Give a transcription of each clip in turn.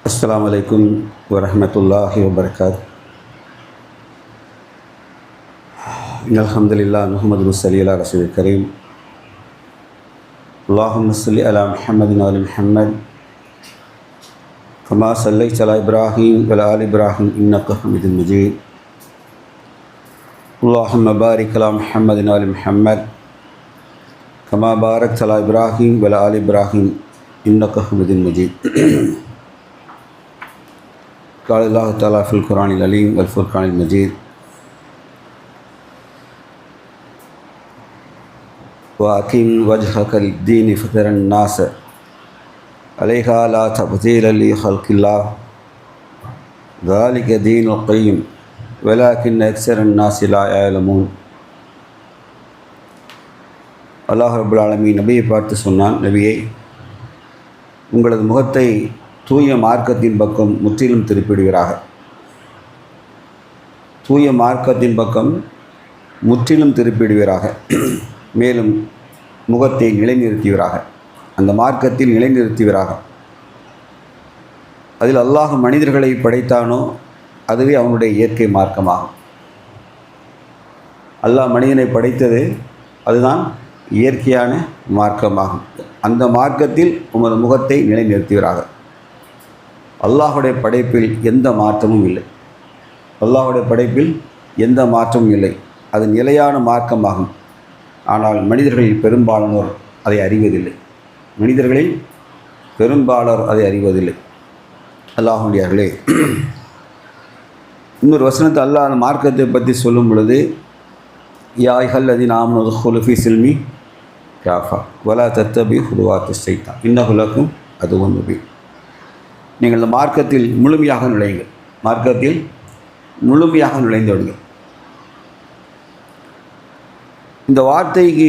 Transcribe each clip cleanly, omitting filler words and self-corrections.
அஸ்ஸலாமு அலைக்கும் வரஹ்மத்துல்லாஹி வபரகாத்துஹு. இன்னல் ஹம்துலில்லாஹ் நஹ்மதுஹு வ ஸல்லி அலா ரசூலில் கரீம். அல்லாஹும்ம ஸல்லி அலா முஹம்மதின் வ அலி முஹம்மத் கமா ஸல்லைத அலா இப்ராஹீம் வ அலா ஆலி இப்ராஹீம் இன்னக ஹமீதும் மஜீத். அல்லாஹும்ம பாரிக் அலா முஹம்மதின் வ அலி முஹம்மத் கமா பாரக்த அலா இப்ராஹீம் வ அலா ஆலி இப்ராஹீம் இன்னக ஹமீதும் மஜீத். قال الله تعالى في القرآن العليم والفرقان المجيد وأقم وجهك للدين فطر الناس عليها لا تبديل لخلق الله ذلك دين القيم ولكن أكثر الناس لا يعلمون. அல்லாஹ் ரப்புல் ஆலமீன் நபியை பார்த்து சொன்னான், நபியே, உங்களது முகத்தை தூய மார்க்கத்தின் பக்கம் முற்றிலும் திருப்பிடுவீராக. தூய மார்க்கத்தின் பக்கம் முற்றிலும் திருப்பிடுவீராக. மேலும் முகத்தை நிலைநிறுத்துவீராக, அந்த மார்க்கத்தில் நிலைநிறுத்துவீராக. அதில் அல்லாஹ் மனிதர்களை படைத்தானோ அதுவே அவனுடைய இயற்கை மார்க்கமாகும். அல்லாஹ் மனிதனை படைத்தது அதுதான் இயற்கையான மார்க்கமாகும். அந்த மார்க்கத்தில் உமது முகத்தை நிலைநிறுத்துவீராக. அல்லாஹுடைய படைப்பில் எந்த மாற்றமும் இல்லை. அல்லாஹுடைய படைப்பில் எந்த மாற்றமும் இல்லை. அது நிலையான மார்க்கமாகும். ஆனால் மனிதர்களில் பெரும்பாலானோர் அதை அறிவதில்லை. மனிதர்களில் பெரும்பாலோர் அதை அறிவதில்லை. அல்லாஹுடையார்களே, இன்னொரு வசனத்தை அல்லாஹ் அந்த மார்க்கத்தை பற்றி சொல்லும் பொழுது, யா அய்யுஹல்லதீன ஆமனூ உத்குலூ ஃபீ ஸில்மி காஃபா வலா தத்தபி ஹுதுவாத்தி ஷைத்தான் இன்னஹு லக்கும் அதுவும் முபீன். நீங்கள் இந்த மார்க்கத்தில் முழுமையாக நுழையுங்கள். மார்க்கத்தில் முழுமையாக நுழைந்து விடுங்கள். இந்த வார்த்தைக்கு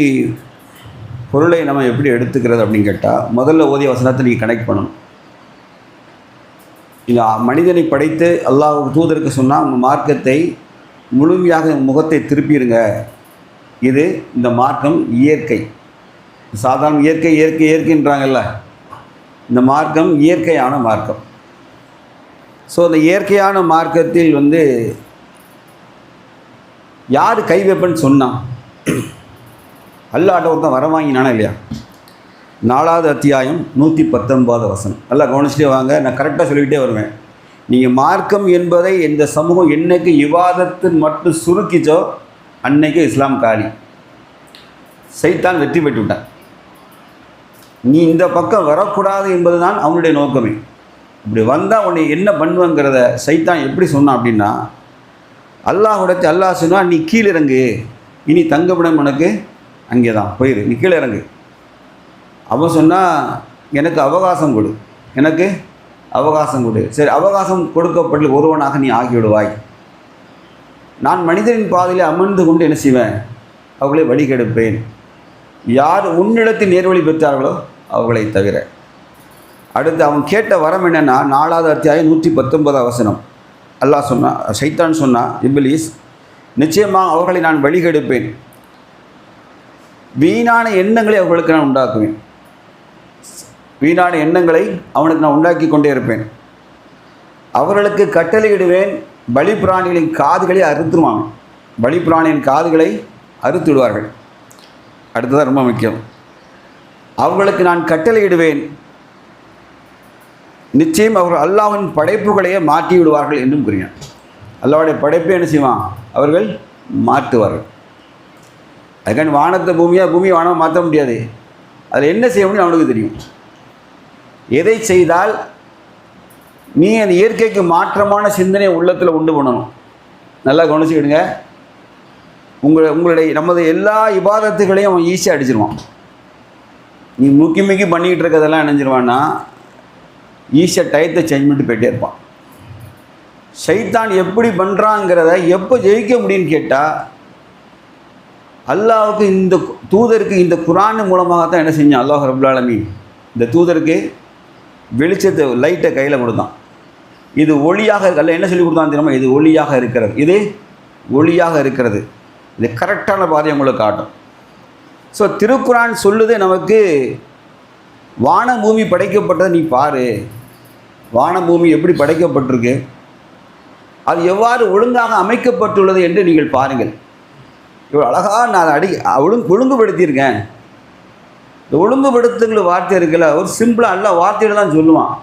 பொருளை நம்ம எப்படி எடுத்துக்கிறது அப்படின்னு கேட்டால், முதல்ல ஓதிய வசனத்தை நீங்கள் கனெக்ட் பண்ணணும். இந்த மனிதனை படைத்து அல்லாஹ் தூதருக்கு சொன்னால், உங்கள் மார்க்கத்தை முழுமையாக முகத்தை திருப்பிடுங்க. இது இந்த மார்க்கம் இயற்கை. சாதாரண இயற்கை இயற்கை இயற்கைன்றாங்கல்ல, இந்த மார்க்கம் இயற்கையான மார்க்கம். ஸோ இந்த இயற்கையான மார்க்கத்தில் யார் கை வைப்பன்னு சொன்னான்? அல்லாஹ்ட்ட ஒருத்தன் வர வாங்கினானா இல்லையா? 4வது அத்தியாயம் 119வது வசனம். நல்லா கவனிச்சுட்டே வாங்க, நான் கரெக்டாக சொல்லிக்கிட்டே வருவேன். நீங்கள் மார்க்கம் என்பதை இந்த சமூகம் என்னைக்கு இவாதத்து மட்டும் சுருக்கிச்சோ அன்னைக்கு இஸ்லாம் காலி. சைத்தான் வெற்றி பெற்று விட்டான். நீ இந்த பக்கம் வரக்கூடாது என்பது தான் அவனுடைய நோக்கமே. இப்படி வந்தால் உன்னை என்ன பண்ணுவேங்கிறத சைத்தான் எப்படி சொன்னான் அப்படின்னா, அல்லாஹுடைய அல்லாஹ் சொன்னால், நீ கீழே இறங்கு, இனி தங்கப்படம் உனக்கு அங்கே தான் போயிரு, நீ கீழே இறங்கு. அவன் சொன்னால், எனக்கு அவகாசம் கொடு, எனக்கு அவகாசம் கொடு. சரி, அவகாசம் கொடுக்கப்பட்டு ஒருவனாக நீ ஆகிவிடுவாய். நான் மனிதனின் பாதையில் அமர்ந்து கொண்டு என்ன செய்வேன்? அவர்களை வழி கெடுப்பேன். யார் உன்னிடத்தில் நேர்வழி பெற்றார்களோ அவர்களை தவிர. அடுத்து அவன் கேட்ட வரம் என்னென்னா, 4வது அத்தியாயம் 119வது வசனம். அல்லாஹ் சொன்னான், சைத்தான் சொன்னான், இப்லீஸ், நிச்சயமாக அவர்களை நான் வழிகெடுப்பேன். வீணான எண்ணங்களை அவர்களுக்கு நான் உண்டாக்குவேன். வீணான எண்ணங்களை அவனுக்கு நான் உண்டாக்கி கொண்டே இருப்பேன். அவர்களுக்கு கட்டளையிடுவேன், பலிப்பிராணிகளின் காதுகளை அறுத்துருவாங்க. பலிப்பிராணியின் காதுகளை அறுத்துடுவார்கள். அடுத்ததான் ரொம்ப முக்கியம். அவர்களுக்கு நான் கட்டளையிடுவேன், நிச்சயம் அவர்கள் அல்லாஹ்வின் படைப்புகளையே மாற்றி விடுவார்கள் என்றும் கூறினான். அல்லாஹ்வுடைய படைப்பை என்ன செய்வான்? அவர்கள் மாற்றுவார்கள். அதுக்கான வானத்தை பூமியை வானமாக மாற்ற முடியாது. அதில் என்ன செய்ய முடியும் அவனுக்கு தெரியும். எதை செய்தால் நீ அந்த இயற்கைக்கு மாற்றமான சிந்தனையை உள்ளத்தில் உண்டு பண்ணணும். நல்லா கவனிச்சுக்கிடுங்க. உங்களுடைய நமது எல்லா இபாதத்துகளையும் அவன் ஈஸியாக அடிச்சிருவான். நீ முக்கி பண்ணிக்கிட்டு இருக்கிறதெல்லாம் நினைஞ்சிருவான்னா ஈஸியாக டயத்தை சேஞ்ச் பண்ணிட்டு போயிட்டே இருப்பான். ஷைத்தான் எப்படி பண்ணுறாங்கிறத எப்போ ஜெயிக்க முடியும்னு கேட்டால், அல்லாஹ்வுக்கு இந்த தூதருக்கு இந்த குர்ஆன் மூலமாகத்தான் என்ன செஞ்சான்? அல்லாஹ் ரப்புல் ஆலமீன் இந்த தூதருக்கு வெளிச்சத்தை, லைட்டை கையில் கொடுத்தான். இது ஒளியாக அல்ல, என்ன சொல்லி கொடுத்தான் தெரியுமா? இது ஒளியாக இருக்கிறது, இது ஒளியாக இருக்கிறது, இது கரெக்டான பாதையை உங்களுக்கு காட்டும். ஸோ திருக்குரான் சொல்லுது நமக்கு வான பூமி படைக்கப்பட்டதை நீ பாரு, வான பூமி எப்படி படைக்கப்பட்டிருக்கு, அது எவ்வாறு ஒழுங்காக அமைக்கப்பட்டுள்ளது என்று நீங்கள் பாருங்கள். இவ்வளோ அழகாக நான் ஒழுங்குபடுத்தியிருக்கேன். இந்த ஒழுங்குபடுத்துங்கிற வார்த்தை இருக்குல்ல, ஒரு சிம்பிளாக எல்லா வார்த்தையில தான் சொல்லுவான்.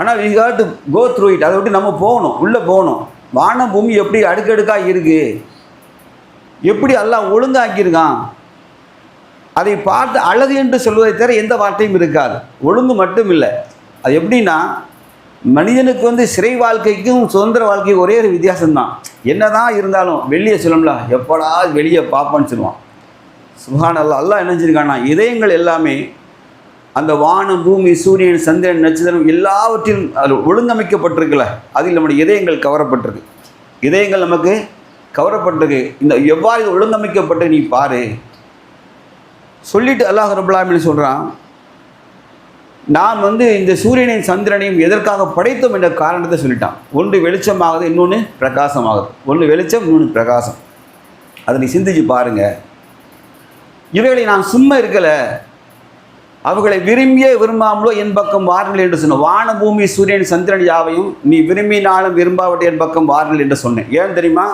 ஆனால் we have to go through it. அதை விட்டு நம்ம போகணும், உள்ளே போகணும். வான பூமி எப்படி அடுக்கடுக்காக இருக்குது, எப்படி எல்லாம் ஒழுங்காக்கியிருக்கான், அதை பார்த்து அழகு என்று சொல்வதை தவிர எந்த வார்த்தையும் இருக்காது. ஒழுங்கு மட்டும் இல்லை. அது எப்படின்னா, மனிதனுக்கு சிறை வாழ்க்கைக்கும் சுதந்திர வாழ்க்கைக்கும் ஒரே ஒரு வித்தியாசம்தான். என்ன தான் இருந்தாலும் வெளியே சொல்லணும்ல, எப்படா வெளியே பார்ப்போன்னு சொல்லுவான். சுப்ஹானல்லாஹ். அல்லாஹ் என்ன செஞ்சிருக்கான்னா, இதயங்கள் எல்லாமே அந்த வானம், பூமி, சூரியன், சந்திரன், நட்சத்திரம் எல்லாவற்றிலும் அது ஒழுங்கமைக்கப்பட்டிருக்குல்ல, அதில் நம்முடைய இதயங்கள் கவரப்பட்டிருக்கு. இதயங்கள் நமக்கு கவரப்பட்டிருக்கு. இந்த எவ்வாறு ஒழுங்கமைக்கப்பட்டு நீ பாரு சொல்லிட்டு அல்லாஹ் ரப்பல் ஆலமீன் சொல்கிறான், நாம் இந்த சூரியனையும் சந்திரனையும் எதற்காக படைத்தோம் என்ற காரணத்தை சொல்லிட்டான். ஒன்று வெளிச்சமாகுது, இன்னொன்று பிரகாசமாகுது. ஒன்று வெளிச்சம், இன்னொன்று பிரகாசம். அதை நீ சிந்திச்சு பாருங்கள். இவைகளை நான் சும்மா இருக்கலை, அவர்களை விரும்பியே விரும்பாமலோ என் பக்கம் வாருங்கள் என்று சொன்னேன். வான, பூமி, சூரியன், சந்திரன் யாவையும் நீ விரும்பினாலும் விரும்பாவிட்டு என் பக்கம் வாருங்கள் என்று சொன்னேன். ஏன் தெரியுமா?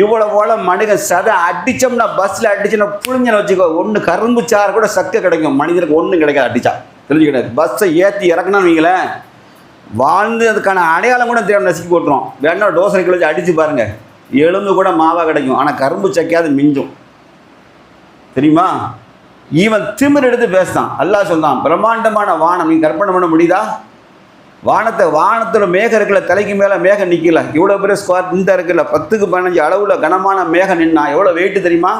இவ்வளோ போல மனிதன் சதை அடித்தோம்னா, பஸ்ஸில் அடிச்சோன்னா புழிஞ்சனை வச்சுக்கோ, ஒன்று கரும்பு சாறு கூட சக்க கிடைக்கும், மனிதனுக்கு ஒன்றும் கிடைக்காது அடித்தா. தெரிஞ்சுக்கிட்டாரு. பஸ்ஸை ஏற்றி இறக்கணும்னு வைங்களேன், வாழ்ந்து அதுக்கான அடையாளம் கூட தெரியாமல் நசுக்கி போட்டுரும். வேணா டோசரை கிலோ வச்சு அடித்து பாருங்கள், எலும்பு கூட மாவாக கிடைக்கும். ஆனால் கரும்பு சக்கையாவது மிஞ்சும். தெரியுமா? இவன் திமிர் எடுத்து பேசுதான். அல்லாஹ் சொல்றான், பிரம்மாண்டமான வானம் நீ கற்பனை பண்ண முடியுதா? வானத்தில் மேகம் இருக்குல்ல, தலைக்கு மேலே மேகம் நிற்கல, இவ்வளோ பெரிய ஸ்கொயர் இந்த இருக்குல்ல, 10க்கு 15 அளவில் கனமான மேகம் நின்னா எவ்வளோ வெயிட்டு தெரியுமா?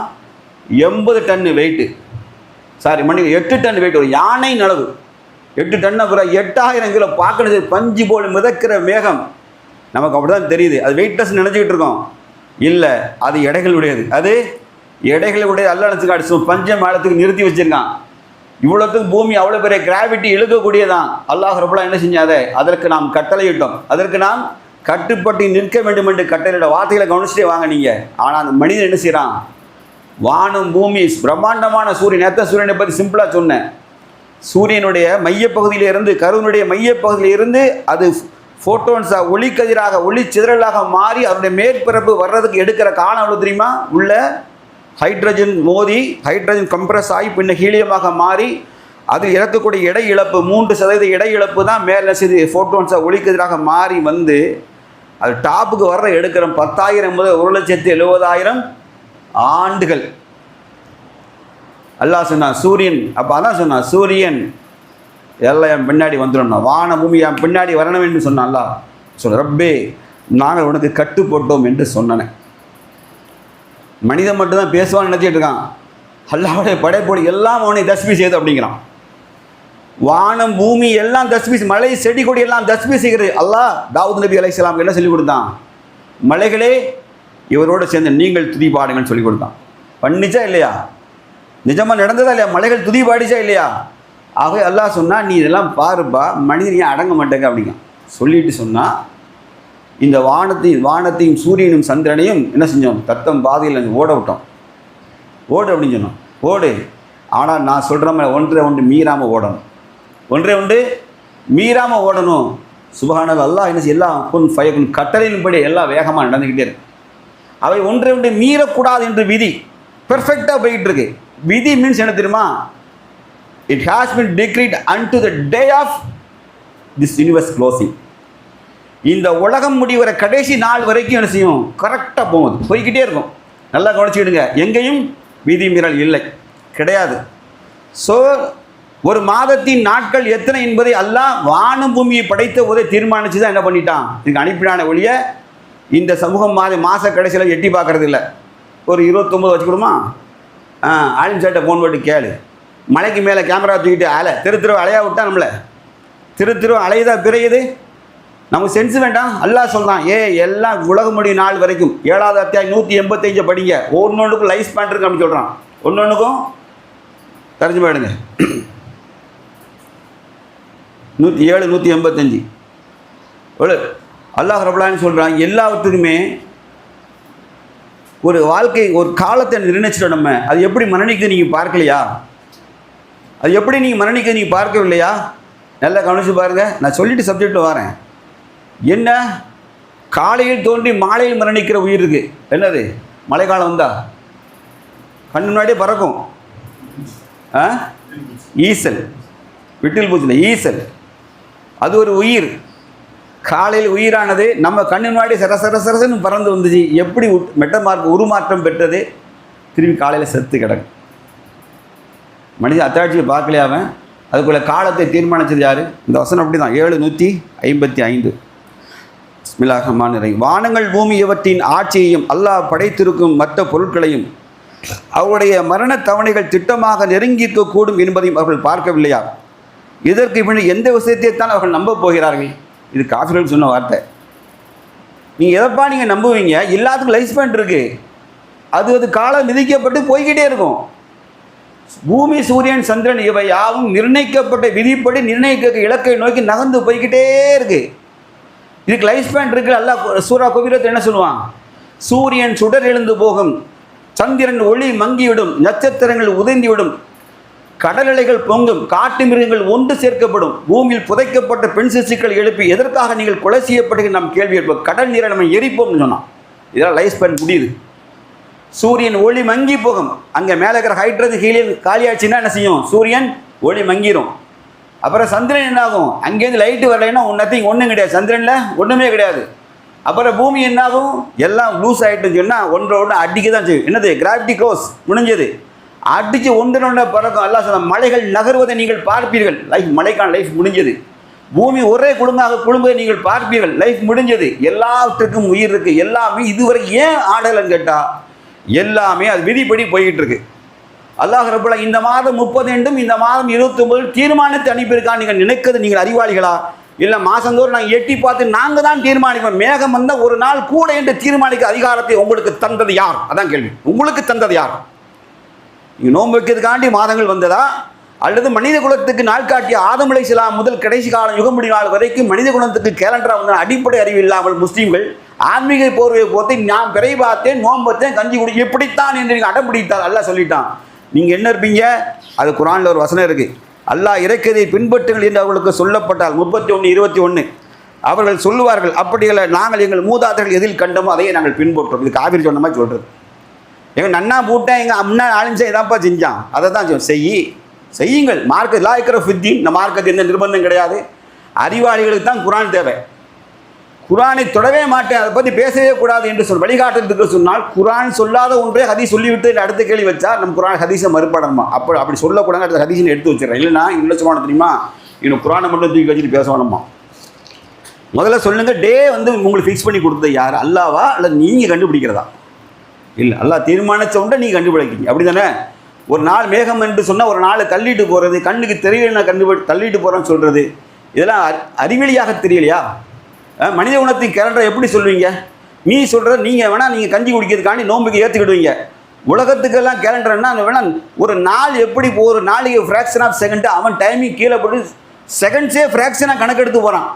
80 ton weight. Sorry, 8 ton weight. ஒரு யானை அளவு 8 டன்னு, அப்புறம் 8000 கிலோ. பார்க்கறது பஞ்சு போல் மிதக்கிற மேகம். நமக்கு அப்படி தான் தெரியுது, அது வெயிட்லெஸ் நினச்சிக்கிட்டு இருக்கோம். இல்லை, அது எடைகளுடையது. அது எடைகளுடைய அல்ல நினச்சி பஞ்சம் மேலத்துக்கு நிறுத்தி வச்சுருக்கான். இவ்வளோத்துக்கு பூமி அவ்வளோ பெரிய கிராவிட்டி இழுக்கக்கூடியதான். அல்லாஹ் ரப்பல் என்ன செஞ்சாதே, அதற்கு நாம் கட்டளையிட்டோம், அதற்கு நாம் கட்டுப்பட்டு நிற்க வேண்டும் என்று கட்டளையிட. வார்த்தைகளை கவனிச்சுட்டே வாங்க நீங்கள். ஆனால் அந்த மனிதன் என்ன செய்கிறான்? வானம், பூமி, பிரம்மாண்டமான சூரியன். நேற்று சூரியனை பற்றி சிம்பிளாக சொன்னேன். சூரியனுடைய மையப்பகுதியிலிருந்து, கருவனுடைய மையப்பகுதியிலிருந்து அது ஃபோட்டோன்ஸாக, ஒளிக்கதிராக, ஒளி சிதறலாக மாறி அதனுடைய மேற்பரப்பு வர்றதுக்கு எடுக்கிற காலம் எவ்வளோ தெரியுமா? உள்ள ஹைட்ரஜன் மோதி, ஹைட்ரஜன் கம்ப்ரஸ் ஆகி பின்ன ஹீலியமாக மாறி அதில் இறக்கக்கூடிய எடை இழப்பு 3% எடை இழப்பு தான் மேலே செய்து ஃபோட்டோன்ஸாக ஒளிக்கதிராக மாறி அது டாப்புக்கு வர்ற எடுக்கிற 10,000 முதல் 1,70,000 ஆண்டுகள். அல்லாஹ் சொன்னான் சூரியன். அப்போ அதான் சொன்னான், சூரியன் எல்லாம் என் பின்னாடி வந்துடும், வான பூமி என் பின்னாடி வரணும் என்று சொன்னான். அல்லாஹ் சொல்ல, ரப்பே நாங்கள் உனக்கு கட்டு போட்டோம் என்று சொன்னேன். மனிதன் மட்டும்தான் பேசுவான்னு நினச்சிட்டு இருக்கான். அல்லாஹ்வுடைய படைப்போடு எல்லாம் அவனை தஸ்பீ செய்து அப்படிங்கிறான். வானம், பூமி எல்லாம் தஸ்பீ, மலை, செடி, கொடி எல்லாம் தஸ்பீ செய்கிறது. அல்லாஹ் தாவூத் நபி அலைஹிஸ்ஸலாம் என்ன சொல்லிக் கொடுத்தான்? மலைகளே இவரோடு சேர்ந்து நீங்கள் துதி பாடுங்கன்னு சொல்லிக் கொடுத்தான். பண்ணிச்சா இல்லையா? நிஜமாக நடந்ததா இல்லையா? மலைகள் துதி பாடிச்சா இல்லையா? ஆகவே அல்லாஹ் சொன்னால், நீ இதெல்லாம் பாருப்பா, மனிதன் ஏன் அடங்க மாட்டேங்க அப்படிங்க சொல்லிட்டு சொன்னால், இந்த வானத்தையும் சூரியனும் சந்திரனையும் என்ன செஞ்சோம்? தத்தம் பாதையில் ஓட விட்டோம். ஓடு அப்படின்னு சொன்னோம், ஓடு. ஆனால் நான் சொல்கிற மாதிரி ஒன்றை மீறாமல் ஓடணும், ஒன்றை மீறாமல் ஓடணும். சுப்ஹானல்லாஹ். அல்லாஹ் என்ன செய்ய, எல்லாம் குன் ஃபயகுன் கட்டளையின்படி எல்லாம் வேகமாக நடந்துக்கிட்டே இருக்கு. அவை ஒன்றை மீறக்கூடாது என்று விதி பெர்ஃபெக்டாக போயிட்டு இருக்கு. விதி மீன்ஸ் என்ன தெரியுமா? It has been decreed and the day of this universe closing. இந்த உலகம் முடிகிற கடைசி நாள் வரைக்கும் என்ன செய்யும்? கரெக்டாக போகுது, போய்கிட்டே இருக்கும். நல்லா கவனிச்சுக்கிடுங்க, எங்கேயும் விதி மீறல் இல்லை, கிடையாது. ஸோ ஒரு மாதத்தின் நாட்கள் எத்தனை என்பதை அல்லாஹ் வானம் பூமியை படைத்த போதே தீர்மானித்து தான் என்ன பண்ணிட்டான், இதுக்கு அனுப்பினான ஒழிய இந்த சமூகம் மாத கடைசியில் எட்டி பார்க்கறது இல்லை. ஒரு 29 வச்சுக்கிடுமா? ஆலிம் சார்ட்ட ஃபோன் போட்டு கேளு. மலைக்கு மேலே கேமரா தூக்கிட்டு தெரு அலையா விட்டா நம்மளை தெரு அலையுதா பிறையுது? நமக்கு சென்ஸ் வேண்டாம். அல்லாஹ் சொல்கிறான், எல்லாம் உலகம் முடியும் நாள் வரைக்கும். 7வது அத்தியாயம் 185 படிங்க. ஒன்னொன்றுக்கும் லைஃப் ஸ்பேன் இருக்கு அப்படின்னு சொல்கிறான். ஒன்னொன்றுக்கும் தரஞ்சு போயிடுங்க. 107, 185 அல்லாஹ் ரப்பல் ஆலமீன் சொல்கிறான், எல்லாவற்றுக்குமே ஒரு வாழ்க்கை ஒரு காலத்தை நிர்ணயிச்சிட்டோம் நம்ம. அது எப்படி மரணிக்குது நீங்கள் பார்க்கலையா? அது எப்படி நீங்கள் மரணிக்குது நீங்கள் பார்க்கவில்லையா? நல்லா கவனித்து பாருங்கள். நான் சொல்லிட்டு சப்ஜெக்டில் வரேன். என்ன காலையில் தோன்றி மாலையில் மரணிக்கிற உயிர் இருக்குது. என்னது? மழைக்காலம் வந்தால் கண் முன்னாடியே பறக்கும். ஈசல், விட்டில் பூச்சில் ஈசல், அது ஒரு உயிர். காலையில் உயிரானது நம்ம கண்ணு முன்னாடி சரசரசரசன்னு பறந்து வந்துச்சு. எப்படி உருமாற்றம் பெற்றது? திரும்பி காலையில் செத்து கிடக்கு. மனிதன் அத்தாட்சியை பார்க்கலையாவன். அதுக்குள்ள காலத்தை தீர்மானித்தது யார்? இந்த வசனம் அப்படி தான். 755. பிஸ்மில்லாஹிர் ரஹ்மானிர் ரஹீம். வானங்கள் பூமி இவற்றின் ஆட்சியையும் அல்லாஹ் படைத்திருக்கும் மற்ற பொருட்களையும் அவருடைய மரண தவணைகள் திட்டமாக நெருங்கியிருக்கக்கூடும் என்பதையும் அவர்கள் பார்க்கவில்லையா? இதற்கு பின் எந்த விஷயத்தை தான் அவர்கள் நம்ப போகிறார்கள்? இது காஃபிர்கள் சொன்ன வார்த்தை. நீங்கள் எதைப்பா நீங்கள் நம்புவீங்க? எல்லாத்துக்கும் லைஃப் ஸ்பேன் இருக்குது. அது காலம் விதிக்கப்பட்டு போய்கிட்டே இருக்கும். பூமி, சூரியன், சந்திரன் இவை யாவும் நிர்ணயிக்கப்பட்ட விதிப்படி நிர்ணயிக்க இலக்கை நோக்கி நகர்ந்து போய்கிட்டே இருக்குது. இதுக்கு லைஃப் ஸ்பேன் இருக்குது. அல்லாஹ் சூரா குபீரத்தில் என்ன சொல்லுவான்? சூரியன் சுடர் எழுந்து போகும், சந்திரன் ஒளி மங்கிவிடும், நட்சத்திரங்கள் உதைந்துவிடும், கடல் அலைகள் பொங்கும், காட்டு மிருகங்கள் ஒன்று சேர்க்கப்படும், பூமியில் புதைக்கப்பட்ட பெண் சிசுக்கள் எழுப்பி எதற்காக நீங்கள் கொலை செய்யப்படுகிற நம் கேள்வி எழுப்போம், கடல் நீரை நம்ம எரிப்போம்னு சொன்னான். இதெல்லாம் லைஃப் ஸ்பேன் முடியுது. சூரியன் ஒளி மங்கி போகும். அங்கே மேலே இருக்கிற ஹைட்ரஜன் ஹீலியம் காலியாச்சுன்னா என்ன செய்யும்? சூரியன் ஒளி மங்கிரும். அப்புறம் சந்திரன் என்னாகும்? அங்கேருந்து லைட்டு வரலைன்னா ஒன்றும் கிடையாது. சந்திரனில் ஒன்றுமே கிடையாது. அப்புறம் பூமி என்னாகும்? எல்லாம் லூஸ் ஆகிட்டுன்னு சொன்னால் ஒன்று அடிக்க தான் செய்யும். என்னது? கிராவிட்டி க்ளோஸ் முடிஞ்சது. அடித்து ஒன்று பறக்கும். எல்லாம் சொன்ன மலைகள் நகர்வதை நீங்கள் பார்ப்பீர்கள். மலைக்கான லைஃப் முடிஞ்சது. பூமி ஒரே குழும்பதை நீங்கள் பார்ப்பீர்கள். லைஃப் முடிஞ்சது. எல்லாத்துக்கும் உயிர் இருக்குது. எல்லாமே இதுவரை ஏன் ஆடலைன்னு கேட்டால் எல்லாமே அது விதிப்படி போய்கிட்டு இருக்கு. அல்லாஹ் ரப்பல் இந்த மாதம் 30 என்றும் இந்த மாதம் 29 தீர்மானத்தை அனுப்பியிருக்கா? நீங்கள் நினைக்கிறது நீங்கள் அறிவாளிகளா? இல்லை மாதந்தோறும் நாங்கள் எட்டி பார்த்து நாங்கள் தான் தீர்மானிப்போம். மேகம் வந்தால் ஒரு நாள் கூட என்று தீர்மானிக்க அதிகாரத்தை உங்களுக்கு தந்தது யார்? அதான் கேள்வி. உங்களுக்கு தந்தது யார்? நீங்கள் நோன்பு வைக்கிறதுக்காண்டி மாதங்கள் வந்ததா? அல்லது மனித குலத்துக்கு நாள் காட்டிய ஆதம் அலைஹிஸ்ஸலாம் முதல் கடைசி காலம் யுகமுடி நாள் வரைக்கும் மனித குலத்துக்கு கேலண்டராக வந்த அடிப்படை அறிவு இல்லாமல் முஸ்லீம்கள் ஆன்மீக போர்வையை போர்த்து நான் பிறை பார்த்தேன், நோன்பு பார்த்தேன், கஞ்சி குடி எப்படித்தான் என்று நீங்கள் அடம் பிடித்தால் அல்லாஹ் சொல்லிட்டான். நீங்கள் என்ன இருப்பீங்க? அது குர்ஆனில் ஒரு வசனம் இருக்குது. அல்லாஹ் இறக்கதை பின்பற்றுங்கள் என்று அவர்களுக்கு சொல்லப்பட்டால் 31:21 அவர்கள் சொல்லுவார்கள், அப்படிகளை நாங்கள் எங்கள் மூதாதைகள் எதில் கண்டோமோ அதையே நாங்கள் பின்பற்றோம். இது காவிரி சொன்ன மாதிரி சொல்கிறது. எங்கள் நன்னா பூட்டேன், எங்கள் அம்னா ஆளுஞ்சா இதான்ப்பா செஞ்சான், அதை தான் செய்யுங்கள். மார்க்க லா இருக்கிற ஃபித்தி, இந்த மார்க்கத்து எந்த நிர்பந்தம் கிடையாது. அறிவாளிகளுக்கு தான் குர்ஆன் தேவை. குர்ஆனை தொடவே மாட்டேன், அதை பற்றி பேசவே கூடாது என்று வழிகாட்டுறதுக்கு சொன்னால் குர்ஆன் சொல்லாத ஒன்றே ஹதீஸ் சொல்லிவிட்டு அடுத்த கேள்வி வச்சா நம்ம குர்ஆன் ஹதீஸை மறுபடணுமா? அப்படி சொல்லக்கூடாது. அடுத்த ஹதீஸை எடுத்து வச்சிடறேன். இல்லைன்னா என்ன சொல்லுவானு தெரியுமா? இன்னும் குர்ஆனை மட்டும் தூக்கி வச்சுட்டு பேச வேணுமா? முதல்ல சொல்லுங்கள், டே உங்களுக்கு ஃபிக்ஸ் பண்ணி கொடுத்தது யார்? அல்லாவா அல்லது நீங்கள் கண்டுபிடிக்கிறதா? இல்லை, அல்லாஹ் தீர்மானித்த ஒன்றை நீங்கள் கண்டுபிடிக்கிறீங்க. அப்படி தானே? ஒரு நாள் மேகம் என்று சொன்னால் ஒரு நாளை தள்ளிட்டு போகிறது, கண்ணுக்கு தெரியலன்னா தள்ளிட்டு போகிறேன்னு சொல்கிறது, இதெல்லாம் அறிவியலியாக தெரியலையா? மனித குணத்தின் கேலண்டரை எப்படி சொல்லுவீங்க? நீ சொல்கிற நீங்கள் வேணால் நீங்கள் கஞ்சி குடிக்கிறதுக்காண்டி நோம்புக்கு ஏற்றுக்கிடுவீங்க. உலகத்துக்கெல்லாம் கேலண்டர்னா வேணால் ஒரு நாள் எப்படி ஒரு நாளைக்கு ஃப்ராக்ஷன் ஆஃப் செகண்டு அவன் டைமிங் கீழே போட்டு செகண்ட்ஸே ஃப்ராக்ஷனாக கணக்கெடுத்து போகிறான்.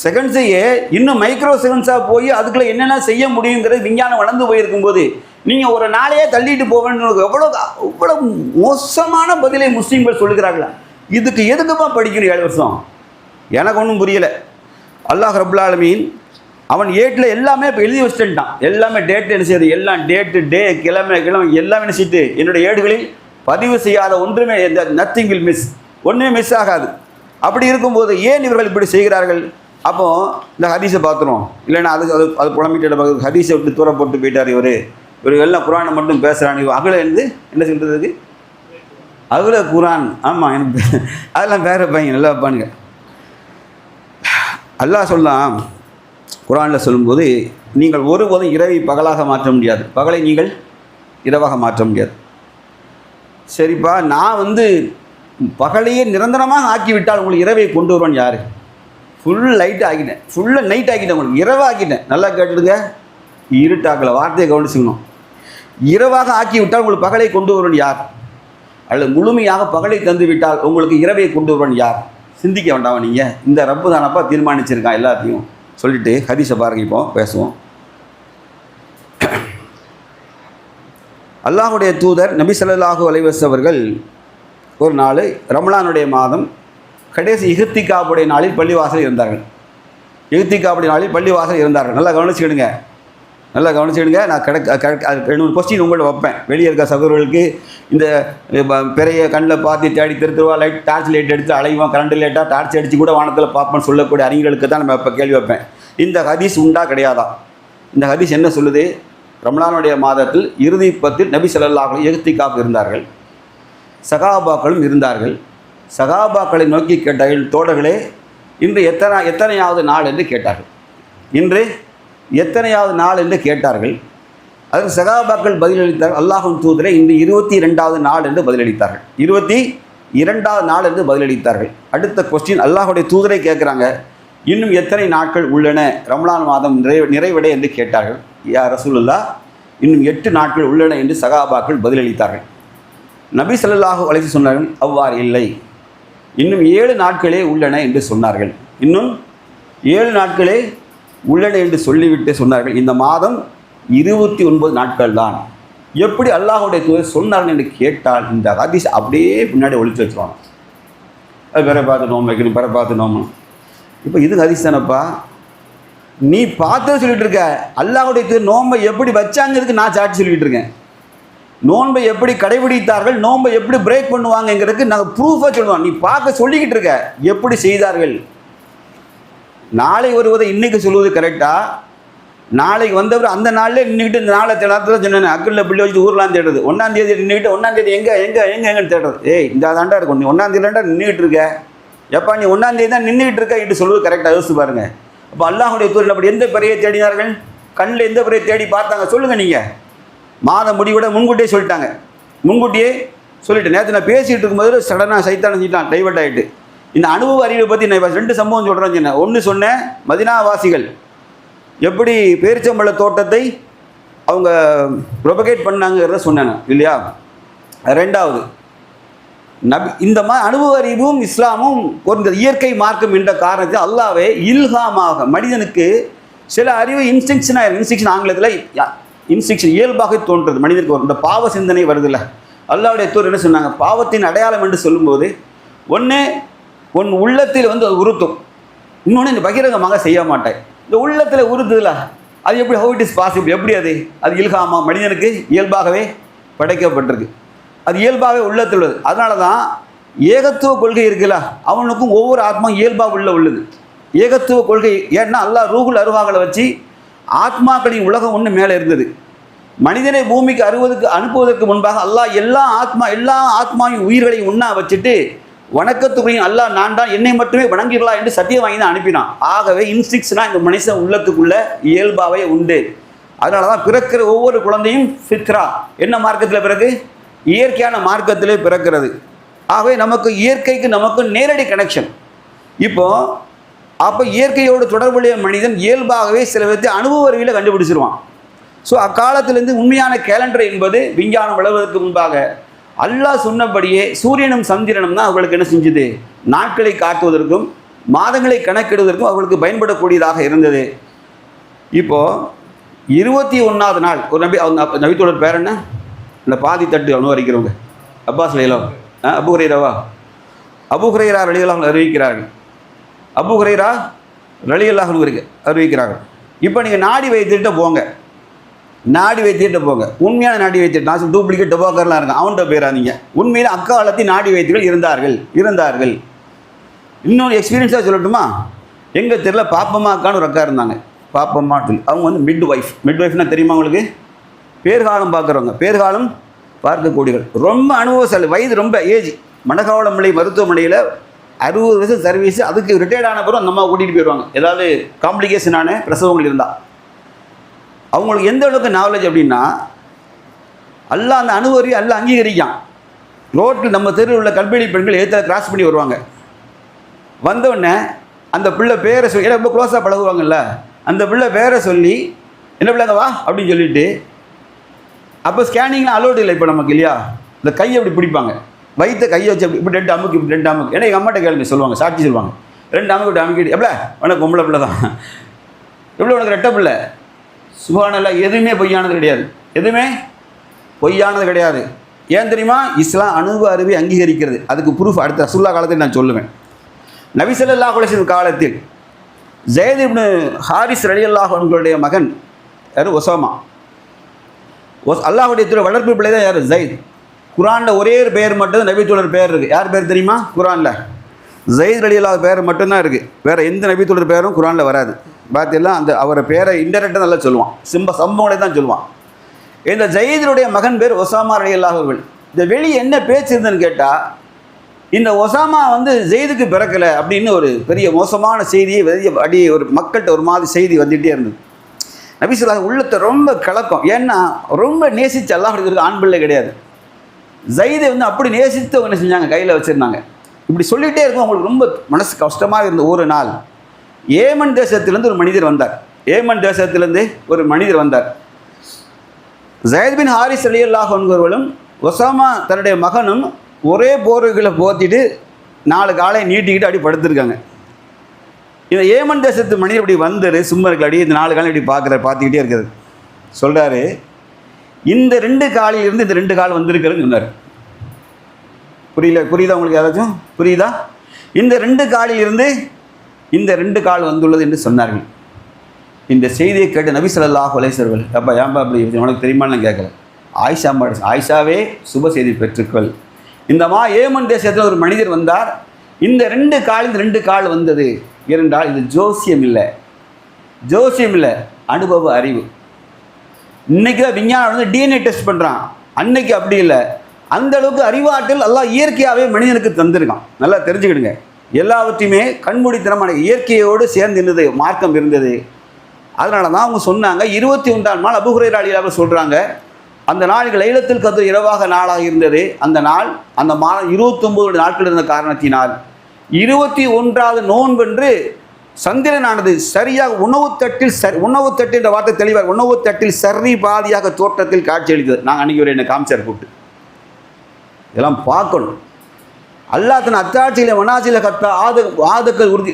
செகண்ட்ஸையே இன்னும் மைக்ரோ செகண்ட்ஸாக போய் அதுக்குள்ளே என்னென்ன செய்ய முடியுங்கிறது விஞ்ஞானம் வளர்ந்து போயிருக்கும்போது நீங்கள் ஒரு நாளையே தள்ளிட்டு போவேன்னு எவ்வளோ மோசமான பதிலை முஸ்லீம்கள் சொல்லுகிறார்களா? இதுக்கு எதுக்குப்பா படிக்கணும் 7 வருஷம்? எனக்கு ஒன்றும் புரியலை. அல்லாஹ் ரப்புல் ஆலமீன் அவன் ஏட்டில் எல்லாமே இப்போ எழுதி வச்சுட்டான். எல்லாமே டேட்டு என்ன செய்யுது? எல்லாம் டேட்டு, கிழமை எல்லாமே என்ன செய்து என்னுடைய ஏடுகளில் பதிவு செய்யாத ஒன்றுமே நத்திங் வில் மிஸ், ஒன்றுமே மிஸ் ஆகாது. அப்படி இருக்கும்போது ஏன் இவர்கள் இப்படி செய்கிறார்கள்? அப்போது இந்த ஹதீஸை பார்த்துரும். இல்லைன்னா அது புலம்பிட்டு ஹதீஸை விட்டு தூர போட்டு போயிட்டார் இவர் எல்லாம் குர்ஆனை மட்டும் பேசுகிறான். அகல இருந்து என்ன சொல்கிறதுக்கு அகல குர்ஆன். ஆமாம், எனக்கு அதெல்லாம் வேறு பையன் நல்லா வைப்பானுங்க. அல்லாஹ் சொல்லலாம் குர்ஆனில் சொல்லும்போது, நீங்கள் ஒருபோதும் இரவை பகலாக மாற்ற முடியாது, பகலை நீங்கள் இரவாக மாற்ற முடியாது. சரிப்பா, நான் பகலையே நிரந்தரமாக ஆக்கிவிட்டால் உங்களுக்கு இரவை கொண்டு வருவேன் யார்? ஃபுல் லைட் ஆக்கிட்டேன், ஃபுல்லாக நைட் ஆக்கிட்டேன், உங்களுக்கு இரவு ஆக்கிட்டேன். நல்லா கேட்டுடுங்க, இருட்டாக்கலை, வார்த்தையை கவனிச்சுக்கணும். இரவாக ஆக்கிவிட்டால் உங்களுக்கு பகலை கொண்டு வருவன் யார்? அல்லது முழுமையாக பகலை தந்து விட்டால் உங்களுக்கு இரவை கொண்டு வருவன் யார்? சிந்திக்க வேண்டாமா? நீங்கள் இந்த ரப்பு தானப்பா தீர்மானிச்சிருக்கான் எல்லாத்தையும் சொல்லிவிட்டு ஹதீஸை பாருங்க. இப்போ பேசுவோம். அல்லாஹுடைய தூதர் நபி ஸல்லல்லாஹு அலைஹி வஸல்லம் அவர்கள் ஒரு நாள் ரமலானுடைய மாதம் கடைசி இஹ்திகாஃபுடைய நாளில் பள்ளிவாசல் இருந்தார்கள். இஹ்திகாஃபுடைய நாளில் பள்ளிவாசல் இருந்தார்கள். நல்லா கவனிச்சுக்கிடுங்க, நல்லா கவனிச்சுக்கிடுங்க. நான் இன்னொரு கொஸ்டின் உங்கள்ட்ட வைப்பேன். வெளியே இருக்க சகோதரர்களுக்கு இந்த பெரிய கண்ணில் பார்த்து தேடி திருத்துருவா லைட் டார்ச் லைட் எடுத்து அலைவோம், கரண்ட் லைட்டாக டார்ச் அடித்து கூட வானத்தில் பார்ப்போன்னு சொல்லக்கூடிய அறிஞர்களுக்கு தான் நம்ம இப்போ கேள்வி வைப்பேன். இந்த ஹதீஸ் உண்டா கிடையாதா? இந்த ஹதீஸ் என்ன சொல்லுது? ரமலானுடைய மாதத்தில் இறுதி 10 நபி ஸல்லல்லாஹு அலைஹி இஹ்திகாஃப் இருந்தார்கள், சகாபாக்களும் இருந்தார்கள். சகாபாக்களை நோக்கி கேட்டார்கள், தோழர்களே இன்று எத்தனையாவது நாள் என்று கேட்டார்கள். இன்று எத்தனையாவது நாள் என்று கேட்டார்கள். அதற்கு சகாபாக்கள் பதிலளித்தார்கள், அல்லாஹ்வின் தூதரே இன்று 22வது நாள் என்று பதிலளித்தார்கள். 22வது நாள் என்று பதிலளித்தார்கள். அடுத்த கொஸ்டின் அல்லாஹுடைய தூதரை கேட்குறாங்க, இன்னும் எத்தனை நாட்கள் உள்ளன ரமலான் மாதம் நிறைவடை என்று கேட்டார்கள். யா ரசூலுல்லாஹ், இன்னும் 8 நாட்கள் உள்ளன என்று சகாபாக்கள் பதிலளித்தார்கள். நபி ஸல்லல்லாஹு அலைஹி வஸல்லம் சொன்னார்கள், அவ்வாறு இல்லை, இன்னும் 7 நாட்களே உள்ளன என்று சொன்னார்கள். இன்னும் 7 நாட்களே உள்ளன என்று சொல்லிவிட்டு சொன்னார்கள், இந்த மாதம் 29 நாட்கள் தான். எப்படி அல்லாஹுடைய தூதர் சொன்னார்கள் என்று கேட்டால் இந்த ஹதீஸ் அப்படியே பின்னாடி ஒழிச்சு வச்சுருவாங்க. அது பிற பார்த்து நோம்பு வைக்கணும், பிற பார்த்து நோம்பு. இப்போ இது ஹதீஸ் தானப்பா, நீ பார்த்து சொல்லிட்டு இருக்க. அல்லாஹுடைய தூதர் நோம்பை எப்படி வச்சாங்கிறதுக்கு நான் சாட்சி சொல்லிட்டு இருக்கேன். நோன்பை எப்படி கடைபிடித்தார்கள், நோன்பை எப்படி பிரேக் பண்ணுவாங்கங்கிறதுக்கு நாங்கள் ப்ரூஃபாக சொல்லுவோம். நீ பார்க்க சொல்லிக்கிட்டு இருக்க எப்படி செய்தார்கள். நாளை வருவதை இன்றைக்கி சொல்லுவது கரெக்டாக? நாளைக்கு வந்தவர் அந்த நாளில் நின்றுக்கிட்டு இந்த நாளை தேடாதான் சொன்னேன். அக்கல்ல பிள்ளை வச்சுட்டு ஊர்லாம் தேடுறது. 1ஆம் தேதி நின்றுக்கிட்டு 1ஆம் தேதி எங்கன்னு தேடுறது. ஏய் இந்த தாண்டா இருக்கும், நீ 1ஆம் தேதியிலாண்டா நின்றுக்கிட்டு இருக்க. எப்பா நீ 1ஆம் தேதி தான் நின்றுக்கிட்டு இருக்க என்று சொல்வது கரெக்டாக? யோசிச்சு பாருங்கள். அப்போ அல்லாஹுடைய தூதர் அப்படி எந்த பிறையை தேடினார்கள்? கண்ணில் எந்த பிறையை தேடி பார்த்தாங்க சொல்லுங்கள். நீங்கள் மாத முடிவிட முன்கூட்டியே சொல்லிட்டாங்க. முன்கூட்டியே சொல்லிவிட்டு நேற்று நான் பேசிகிட்டு இருக்கும்போது சடனாக சைத்தான செஞ்சிட்டான், டைவர்ட் ஆகிட்டு. இந்த அனுபவ அறிவை பற்றி நான் 2 சம்பவம் சொல்கிறேன்னு சொன்னேன். ஒன்று சொன்னேன், மதினாவாசிகள் எப்படி பேரிச்சம்பழ தோட்டத்தை அவங்க ப்ரொபகேட் பண்ணாங்கிறத சொன்னேன் இல்லையா? 2வது இந்த மாதிரி அனுபவ அறிவும் இஸ்லாமும் ஒரு இயற்கை மார்க்கம் என்ற காரணத்தை அல்லாஹ்வே இல்ஹாமாக மனிதனுக்கு சில அறிவு இன்ஸ்ட்ரக்ஷன் ஆங்கிலத்தில் இன்ஸ்ட்ரக்ஷன் இயல்பாக தோன்றுறது மனிதனுக்கு வரும். இந்த பாவ சிந்தனை வருதில்ல, அல்லாஹ்வுடைய தூதர் என்ன சொன்னாங்க? பாவத்தின் அடையாளம் என்று சொல்லும்போது ஒன்று உள்ளத்தில் அது உறுத்தும், இன்னொன்று இந்த பகிரங்கமாக செய்ய மாட்டேன். இந்த உள்ளத்தில் உறுத்துதில்ல, அது எப்படி? How it is possible? எப்படி அது இல்ஹாமா மனிதனுக்கு இயல்பாகவே படைக்கப்பட்டிருக்கு. அது இயல்பாகவே உள்ளத்தில் உள்ளது. அதனால தான் ஏகத்துவ கொள்கை இருக்குல்ல, அவனுக்கும் ஒவ்வொரு ஆத்மா இயல்பாக உள்ளது ஏகத்துவ கொள்கை. ஏன்னா அல்லாஹ் ரூஹுல் அருவாகளை வச்சு ஆத்மாக்களின் உலகம் ஒன்று மேலே இருந்தது. மனிதனை பூமிக்கு அனுப்புவதற்கு முன்பாக அல்லாஹ் எல்லா ஆத்மாவின் உயிர்களையும் ஒன்றா வச்சுட்டு வணக்கத்துக்குரிய அல்லாஹ் நான் தான், என்னை மட்டுமே வணங்கிடலாம் என்று சத்தியம் வாங்கி தான் அனுப்பினான். ஆகவே இன்ஸ்டிக்ஷனாக இந்த மனுஷன் உள்ளத்துக்குள்ள இயல்பாகவே உண்டு. அதனால தான் பிறக்கிற ஒவ்வொரு குழந்தையும் ஃபித்ரா என்ன மார்க்கத்தில் பிறகு? இயற்கையான மார்க்கத்திலே பிறக்கிறது. ஆகவே நமக்கு இயற்கைக்கு நமக்கு நேரடி கனெக்ஷன். அப்போ இயற்கையோடு தொடர்புடைய மனிதன் இயல்பாகவே சில விதத்தை அனுபவ அறிவியலை கண்டுபிடிச்சிருவான். ஸோ அக்காலத்திலிருந்து உண்மையான கேலண்டர் என்பது விஞ்ஞானம் வளர்வதற்கு முன்பாக அல்லாஹ் சொன்னபடியே சூரியனும் சந்திரனும் தான் அவர்களுக்கு என்ன செஞ்சது? நாட்களை காட்டுவதற்கும் மாதங்களை கணக்கிடுவதற்கும் அவர்களுக்கு பயன்படக்கூடியதாக இருந்தது. இப்போது 21வது நாள் ஒரு நபித்தோடர் பேர் என்ன? இந்த பாதி தட்டு அனுவரிக்கிறவங்க அப்பாஸ் லைலா அபு ஹுரைராவா? அபு ஹுரைரா ரலியல்லாஹு அன்ஹு அறிவிக்கிறார்கள். அபு ஹுரைரா ரலியல்லாஹு அன்ஹு அறிவிக்கிறார்கள். இப்போ நீங்கள் நாடி வைத்துட்டு போங்க, உண்மையான நாடி வைத்திட்டு, நான் டூப்ளிகேட் டொபாக்கர்லாம் இருக்கேன், அவன்கிட்ட போயிடாதீங்க. உண்மையில் அக்காலத்தில் நாடி வைத்தியர்கள் இருந்தார்கள். இன்னொரு எக்ஸ்பீரியன்ஸாக சொல்லட்டுமா? எங்கள் தெருவில் பாப்பம்மா அக்கான்னு ஒரு அக்கா இருந்தாங்க. பாப்பம்மா அவங்க மிட் ஒய்ஃப்னால் தெரியுமா உங்களுக்கு? பேர்காலம் பார்க்குறவங்க, பேர்காலம் பார்க்கக்கூடியவர்கள். ரொம்ப அனுபவசாலி, வயது ரொம்ப ஏஜ். மணக்காவளமலை மருத்துவமனையில் 60 வருஷம் சர்வீஸ். அதுக்கு ரிட்டையர்ட் ஆன பிறகு அந்த அம்மா கூட்டிகிட்டு போயிடுவாங்க, ஏதாவது காம்ப்ளிகேஷனான பிரசவங்கள் இருந்தால். அவங்களுக்கு எந்த அளவுக்கு நாலேஜ் அப்படின்னா, அல்லாஹ் அந்த அனுபவி அல்லாஹ் அங்கீகரிக்கான். ரோட்டில் நம்ம தெருவில் உள்ள கர்ப்பிணி பெண்கள் ஏற்ற கிராஸ் பண்ணி வருவாங்க. வந்தவுடனே அந்த பிள்ளை பேரை சொல்லி, ரொம்ப க்ளோஸாக பழகுவாங்கல்ல, அந்த பிள்ளை பேரை சொல்லி என்ன பிள்ளைங்க வா அப்படின்னு சொல்லிவிட்டு, அப்போ ஸ்கேனிங்லாம் அலோடு இல்லை இப்போ நமக்கு இல்லையா? இந்த கையை அப்படி பிடிப்பாங்க, வயிற்ற கையை வச்சு அப்படி இப்படி 2 அமுக்கு இப்படி 2 அமுக்கு. ஏன்னா எங்கள் அம்மாட்ட கேளுங்க சொல்லுவாங்க, சாட்சி சொல்லுவாங்க. 2 அமுக்கு இப்படி அமுக்கிட்டு, எவ்வளோ உனக்கு பொம்பளை பிள்ளை தான், எவ்வளோ உனக்கு ரெட்டை பிள்ளை, சுபானல்லா, எதுவுமே பொய்யானது கிடையாது, எதுவுமே பொய்யானது கிடையாது. ஏன் தெரியுமா? இஸ்லாம் அணுவ அறிவை அங்கீகரிக்கிறது. அதுக்கு ப்ரூஃப் அடுத்த ரசூலுல்லாஹ் காலத்தில் நான் சொல்லுவேன். நபி ஸல்லல்லாஹு அலைஹி வஸல்லம் காலத்தில் ஸைத் இப்னு ஹாரிஸ் ரலியல்லாஹு அன்ஹுடைய மகன் யார்? ஒசாமா. அல்லாஹ்வுடைய வளர்ப்பு பிள்ளை தான் யார்? ஸைத். குரானில் ஒரே ஒரு பெயர் மட்டும் நபித்தோழர் பெயர் இருக்குது. யார் பேர் தெரியுமா? குரானில் ஸைத் ரலியல்லாஹு பேர் மட்டும்தான் இருக்குது. வேறு எந்த நபித்தோழர் பேரும் குரானில் வராது. பார்த்தீங்கன்னா அந்த அவரை பேரை இன்டெரக்டாக நல்லா சொல்லுவான், சம்பவங்களை தான் சொல்லுவான். இந்த ஸைதினுடைய மகன் பேர் ஒசாமா ரலியல்லாஹு அவர்கள். இந்த வெளியே என்ன பேச்சு இருந்ததுன்னு கேட்டால், இந்த ஒசாமா ஸைதுக்கு பிறக்கலை அப்படின்னு ஒரு பெரிய மோசமான செய்தியை அடி ஒரு மக்கள்கிட்ட ஒரு மாதிரி செய்தி வந்துகிட்டே இருந்தது. நபி ஸல்லல்லாஹு உள்ளத்தை ரொம்ப கலக்கம். ஏன்னா ரொம்ப நேசித்து அல்லாஹ் ஆண் பிள்ளை கிடையாது. ஸைதை அப்படி நேசித்து அவங்க என்ன செஞ்சாங்க, கையில் வச்சுருந்தாங்க. இப்படி சொல்லிகிட்டே இருக்கும். அவங்களுக்கு ரொம்ப மனசு கஷ்டமாக இருந்த ஒரு நாள் ஏமன் தேசத்திலேருந்து ஒரு மனிதர் வந்தார். ஏமன் தேசத்திலேருந்து ஒரு மனிதர் வந்தார். ஸைத் பின் ஹாரிஸ் ரலியல்லாஹு அன்ஹுவர்களும் ஒசாமா தன்னுடைய மகனும் ஒரே போர்வைகளை போத்திட்டு 4 காலை நீட்டிக்கிட்டு அப்படி படுத்துருக்காங்க. இந்த ஏமன் தேசத்து மனிதர் இப்படி வந்தார். சும்மா இருக்க அடி இந்த 4 காலம் இப்படி பார்த்துக்கிட்டே இருக்கிறது. சொல்கிறாரு, இந்த 2 காலிலிருந்து இந்த 2 கால் வந்திருக்கிறதுன்னு சொன்னார். புரியுதா உங்களுக்கு? யாராச்சும் புரியுதா? இந்த 2 காலிலிருந்து இந்த 2 கால் வந்துள்ளது என்று சொன்னார்கள். இந்த செய்தியை கேட்டு நபி ஸல்லல்லாஹு அலைஹி வஸல்லம், அப்பா ஏன்பா அப்படி உனக்கு தெரியுமான்னு கேட்கல. ஆயிஷாவே சுப செய்தி பெற்றுக்கொள். இந்த ஏமன் தேசத்தில் ஒரு மனிதர் வந்தார். இந்த 2 காலில் 2 கால் வந்தது என்றால் இது ஜோசியம் இல்லை, அனுபவ அறிவு. இன்றைக்கி விஞ்ஞானம் டிஎன்ஏ டெஸ்ட் பண்ணுறான். அன்னைக்கு அப்படி இல்லை. அந்த அளவுக்கு அறிவாற்றல் அல்லாஹ் இயற்கையாகவே மனிதனுக்கு தந்திருக்கான். நல்லா தெரிஞ்சுக்கிடுங்க. எல்லாவற்றையுமே கண்மூடித்தனமான இயற்கையோடு சேர்ந்து இருந்தது, மார்க்கம் இருந்தது. அதனால தான் அவங்க சொன்னாங்க 21ஆம் நாள் அபூ ஹுரைரா ரலியல்லாஹு சொல்கிறாங்க, அந்த நாள் லைலத்துல் கத்ர் இரவாக நாளாக இருந்தது. அந்த நாள் அந்த மாதம் 29 நாட்கள் இருந்த காரணத்தினால் 21வது நோன்பென்று சந்திரனானது சரியாக உணவு தட்டு என்ற வார்த்தை தெளிவாக உணவு தட்டில் சரி பாதியாக தோற்றத்தில் காட்சி அளித்தது. நாங்கள் அன்றைக்கி ஒரு என்ன காமிச்சார் கூப்பிட்டு இதெல்லாம் பார்க்கணும். அல்லாஹ் தன் அத்தாட்சியில் மனாசியில் கத்தா ஆதக்கள் உறுதி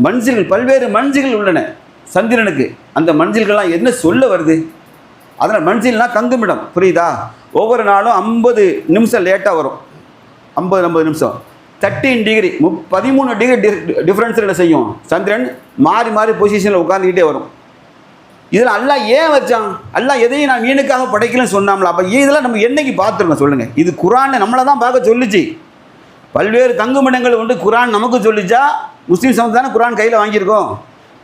மன்சில்கள் பல்வேறு மன்சில்கள் உள்ளன சந்திரனுக்கு. அந்த மன்சில்கள்லாம் என்ன சொல்ல வருது? அதனால் மன்சில்னால் தங்குமிடம். புரியுதா? ஒவ்வொரு நாளும் 50 நிமிஷம் லேட்டாக வரும். 50 நிமிஷம் 13 டிகிரி 13 டிகிரி டிஃப்ரென்ஸ் என்ன செய்யும்? சந்திரன் மாறி மாறி பொசிஷனில் உட்காந்துக்கிட்டே வரும். இதில் அல்லாஹ் ஏன் வச்சான்? அல்லாஹ் எதையும் நான் மீனுக்காக படைக்கலன்னு சொன்னாங்களா? அப்போ இதெல்லாம் நம்ம என்னைக்கு பார்த்துருங்க சொல்லுங்கள். இது குரானை நம்மளை தான் பார்க்க சொல்லிச்சு. பல்வேறு தங்குமிடங்கள் உண்டு. குரான் நமக்கு சொல்லிச்சா? முஸ்லீம் சமூகம் தானே குரான் கையில் வாங்கியிருக்கோம்.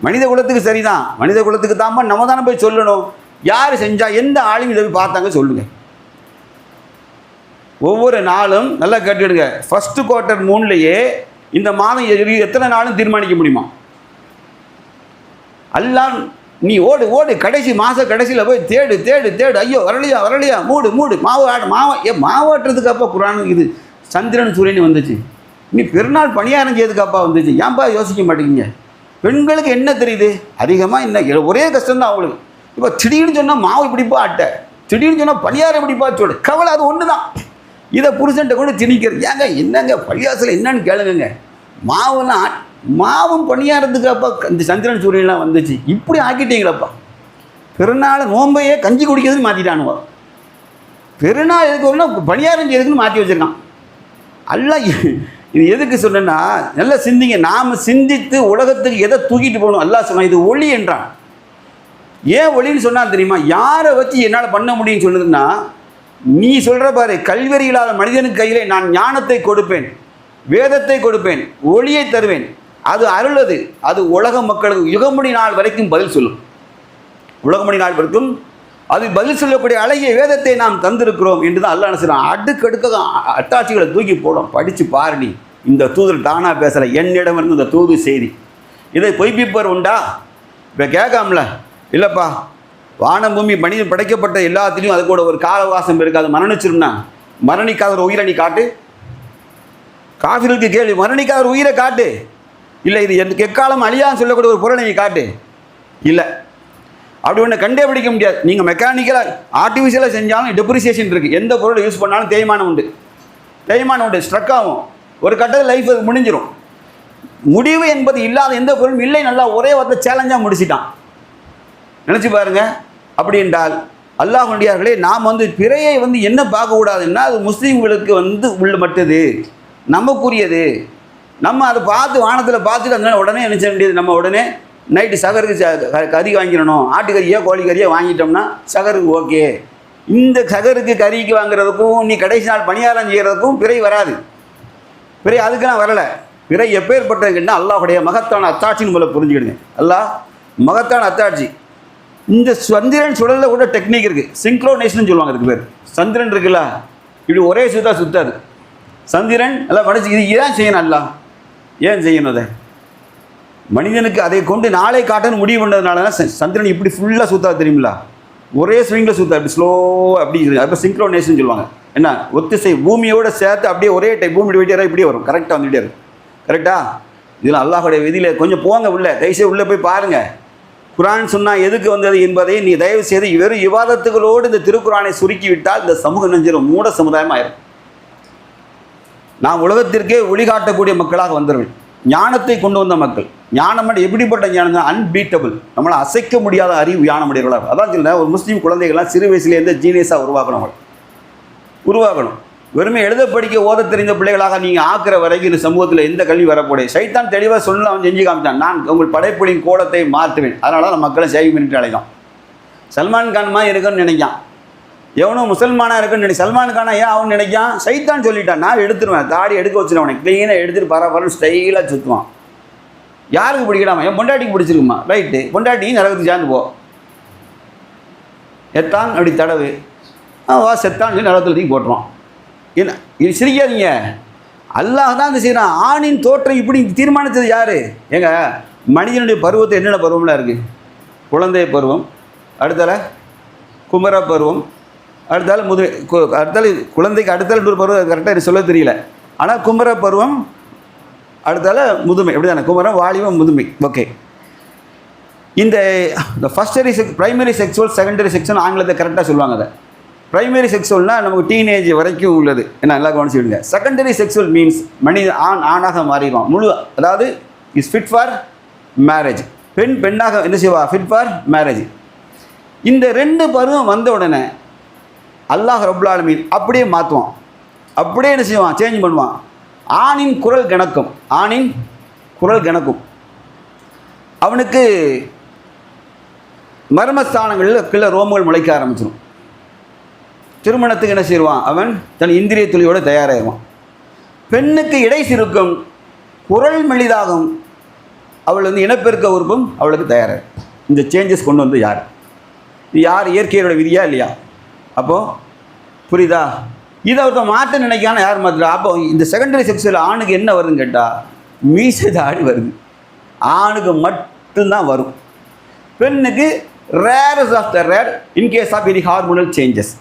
மனித குலத்துக்கு சரிதான். மனித குலத்துக்கு தான்ப்பா நம்ம தானே போய் சொல்லணும். யார் செஞ்சா, எந்த ஆளும் இதை போய் பார்த்தாங்க சொல்லுங்கள். ஒவ்வொரு நாளும் நல்லா கேட்டுடுங்க. ஃபஸ்ட்டு குவார்ட்டர் 3லேயே இந்த மாதம் எத்தனை நாளும் தீர்மானிக்க முடியுமா? அல்லாஹ் நீ ஓடு கடைசி மாத கடைசியில் போய் தேடு. ஐயோ வரலையா மூடு மாவாட்டுறதுக்கு அப்போ குரான் இது சந்திரன் சூரியன் வந்துச்சு. நீ பெருநாள் பணியாரம் செய்யறதுக்கு அப்பா வந்துச்சு. ஏன்பா யோசிக்க மாட்டேங்கிங்க? பெண்களுக்கு என்ன தெரியுது? அதிகமாக என்ன ஒரே கஷ்டம்தான் அவங்களுக்கு. இப்போ திடீர்னு சொன்னால் மாவு இப்படிப்பா அட்டை, திடீர்னு சொன்னால் பணியாரம் இப்படிப்பா சொல்லு, கவலை அது ஒன்று தான். இதை புருஷன்ட்ட கூட திணிக்கிறது. ஏங்க என்னங்க பள்ளியாசல் என்னன்னு கேளுங்க. மாவும் பணியாரத்துக்கு அப்பா இந்த சந்திரன் சூரியன்லாம் வந்துச்சு. இப்படி ஆக்கிட்டீங்களப்பா. பெருநாள் நோம்பையே கஞ்சி குடிக்கிறதுன்னு மாற்றிட்டானுவா. பெருநாள் எதுக்கு வரணும், பணியாரம் செய்யறதுக்குன்னு மாற்றி வச்சுருக்கான். அல்லாஹ் இது எதுக்கு சொன்னா நல்லா சிந்திங்க. நாம் சிந்தித்து உலகத்துக்கு எதை தூக்கிட்டு போகணும். அல்லாஹ் சொன்னான் இது ஒளி என்றான். ஏன் ஒளின்னு சொன்னால் தெரியுமா? யாரை வச்சு என்னால் பண்ண முடியும்னு சொன்னதுன்னா, நீ சொல்கிற பாரு, கல்வெறி இல்லாத மனிதனுக்கு கையிலே நான் ஞானத்தை கொடுப்பேன், வேதத்தை கொடுப்பேன், ஒளியை தருவேன். அது அருளது. அது உலக மக்களுக்கு யுகமுடி நாள் வரைக்கும் பதில் சொல்லும். உலகமுடி நாள் வரைக்கும் அது பதில் சொல்லக்கூடிய அழகிய வேதத்தை நாம் தந்திருக்கிறோம் என்று தான் அல்லாஹ் சொல்கிறான். அடுக்கடுக்க அத்தாட்சிகளை தூக்கி போடும். படித்து பாருடி. இந்த தூதர் தானாக பேசலை, என்னிடமிருந்து இந்த தூது செய்தி. இதை பொய்ப்பிப்பவர் உண்டா? இப்போ கேட்காமல இல்லைப்பா, வானம் பூமி மனிதன் படைக்கப்பட்ட எல்லாத்துலேயும் அது கூட ஒரு காலவாசம் இருக்காது. மரணிச்சிரும்னா மரணிக்காத ஒரு உயிரை நீ காட்டு. காஃபிர்களுக்கு கேள்வி, மரணிக்காத ஒரு உயிரை காட்டு. இல்லை இது எக்காலம் அழியான்னு சொல்லக்கூடிய ஒரு பொருளை நீ காட்டு. இல்லை, அப்படி ஒன்று கண்டே பிடிக்க முடியாது. நீங்கள் மெக்கானிக்கலாக ஆர்டிஃபிஷியலாக செஞ்சாலும் டெப்ரிசியேஷன் இருக்குது. எந்த பொருளை யூஸ் பண்ணாலும் தேய்மானம் உண்டு, ஸ்ட்ரக் ஆகும். ஒரு கட்டத்தில் லைஃப் அது முடிஞ்சிடும். முடிவு என்பது இல்லாத எந்த பொருளும் இல்லை. நல்லா ஒரே வார்த்தை சேலஞ்சாக முடிச்சிட்டான். நினச்சி பாருங்கள். அப்படி என்றால் அல்லாஹ்வுடையார்களே, நாம் பிறையை என்ன பார்க்கக்கூடாதுன்னா அது முஸ்லீம்களுக்கு உள்ளப்பட்டது, நமக்குரியது. நம்ம அதை பார்த்து வானத்தில் பார்த்துட்டு அங்கே உடனே நினச்ச வேண்டியது. நம்ம உடனே நைட்டு சகருக்கு கறி வாங்கிடணும், ஆட்டுக்கறியோ கோழிக்கறியோ வாங்கிட்டோம்னா சகருக்கு ஓகே. இந்த சகருக்கு கறிக்கு வாங்குறதுக்கும் நீ கடைசி நாள் பணியாரம் செய்கிறதுக்கும் பிறை வராது. பிறை அதுக்கெல்லாம் வரலை. பிறை எப்பேற்பட்டதுன்னா அல்லாஹுடைய மகத்தான அத்தாட்சின்னு போல புரிஞ்சுக்கிடுங்க. அல்லாஹ் மகத்தான அத்தாட்சி. இந்த சந்திரன் சுடலில் கூட டெக்னிக் இருக்குது, சிங்க்ரோனேஷன் சொல்லுவாங்க. அதுக்கு பேர் சந்திரன் இருக்குல்ல, இப்படி ஒரே சுத்தாது. சந்திரன் எல்லாம் படிச்சு இது ஏன் செய்யணும்? அல்லாஹ் ஏன் செய்யணும்? அதை மனிதனுக்கு அதை கொண்டு நாளை காட்டன்னு முடிவு பண்ணதுனால தான் சந்திரன் இப்படி ஃபுல்லாக சுத்தாது தெரியுமில்ல, ஒரே ஸ்விங்கில் சுத்தா, அப்படி ஸ்லோவாக அப்படி அப்போ சிங்க்ரோனேஷன் சொல்லுவாங்க. என்ன ஒத்திசை, பூமியோடு சேர்த்து அப்படியே ஒரே டைம் பூமி போயிட்டே இப்படியே வரும், கரெக்டாக வந்துகிட்டே இருக்கும். கரெக்டாக இதில் அல்லாஹுடைய விதியில் கொஞ்சம் போங்க உள்ள, தயவுசெய்து உள்ளே போய் பாருங்கள். குரான் சொன்னால் எதுக்கு வந்தது என்பதை நீ தயவு செய்து வெறும் விவாதத்துகளோடு இந்த திருக்குரானை சுருக்கி விட்டால் இந்த சமூகம் நெஞ்சிடும் மூட சமுதாயம் ஆயிரும். நாம் உலகத்திற்கே ஒளிகாட்டக்கூடிய மக்களாக வந்துடுவேன். ஞானத்தை கொண்டு வந்த மக்கள். ஞானம் எப்படிப்பட்ட ஞானம் தான்? அன்பீட்டபிள், நம்மளை அசைக்க முடியாத அறிவு ஞானம் உடையவர்களாக. அதான் சொல்ல ஒரு முஸ்லீம் குழந்தைகள்லாம் சிறு வயசுலேருந்து ஜீனியஸாக உருவாக்கணும். வெறுமே எழுத படிக்க ஓத தெரிந்த பிள்ளைகளாக நீங்கள் ஆக்கிற வரைக்கும் இந்த சமூகத்தில் எந்த கல்வி வரக்கூடிய சைத்தான் தெளிவாக சொல்ல அவன் செஞ்சு காமிச்சான். நான் உங்கள் படைப்புகளின் கோலத்தை மாற்றுவேன். அதனால தான் மக்களை செய்யும் என்று அழைக்கும். சல்மான் கான் மாதிரி இருக்குன்னு நினைக்கான், எவனும் முசல்மானாக இருக்குன்னு நினை. சல்மான் கானா ஏன் அவன் நினைக்கான்? சைத்தான் சொல்லிட்டான், நான் எடுத்துருவேன், தாடி எடுக்க வச்சுருவேன், அவனை க்ளீனாக எடுத்துகிட்டு பரவாயில்ல ஸ்டைலாக சுற்றுவான். யாருக்கு பிடிக்கலாமா? என் பொண்டாட்டிக்கு பிடிச்சிருக்குமா? ரைட்டு, பொண்டாட்டியும் நரகத்துக்கு சேர்ந்து போ, எத்தான் அப்படி தடவு வா செத்தான் சொல்லி நரகத்தில் தூக்கி போட்டுருவான். என்ன இது சிரிக்காதீங்க, அல்லாஹ் தான் இந்த செய்கிறான். ஆணின் தோற்றம் இப்படி தீர்மானித்தது யார்? ஏங்க மனிதனுடைய பருவத்தை என்னென்ன பருவம்லாம் இருக்குது? குழந்தை பருவம், அடுத்தால குமர பருவம், அடுத்தால அடுத்தால குழந்தைக்கு அடுத்தால இன்னொரு பருவம் கரெக்டாக எனக்கு சொல்ல தெரியல. ஆனால் குமர பருவம், அடுத்தால முதுமை, எப்படி தானே? குமரம், வாலிபம், முதுமை. ஓகே. இந்த பிரைமரி செக்ஸுவல், செகண்டரி செக்ஷுவல் ஆங்கிலத்தை கரெக்டாக சொல்லுவாங்க. அதை பிரைமரி செக்ஸுவல்னால் நமக்கு டீனேஜ் வரைக்கும் உள்ளது, என்ன நல்லா கவனிச்சுடுங்க. செகண்டரி செக்ஸுவல் மீன்ஸ் மனித ஆணாக மாறிடுவான் முழு, அதாவது இஸ் ஃபிட் ஃபார் மேரேஜ். பெண்ணாக என்ன செய்வா? Fit for marriage. இந்த ரெண்டு பருவம் வந்த உடனே அல்லாஹ் ரப்புல் ஆலமீன் அப்படியே மாற்றுவான், அப்படியே என்ன செய்வான்? சேஞ்ச் பண்ணுவான். ஆணின் குரல் கணக்கும். அவனுக்கு மர்மஸ்தானங்களில் கீழே ரோமங்கள் முளைக்க ஆரம்பிச்சிடும். திருமணத்துக்கு என்ன செய்வான்? அவன் தன் இந்திரிய துளியோடு தயாராகிடுவான். பெண்ணுக்கு இடை சிறுக்கும், குரல் மெலிதாகும், அவள் இனப்பெருக்க உறுப்பும் அவளுக்கு தயாராகும். இந்த சேஞ்சஸ் கொண்டு வந்து யார்? இது யார்? இயற்கையோட விதியா இல்லையா? அப்போது புரியுதா? இதை ஒருத்தர் மாற்ற நினைக்கான யார் மாத்திரா? அப்போ இந்த செகண்டரி செக்ஸில் ஆணுக்கு என்ன வருதுன்னு கேட்டால் மீசை தாடி வருது. ஆணுக்கு மட்டும்தான் வரும். பெண்ணுக்கு rarest of the rare in case of any hormonal changes.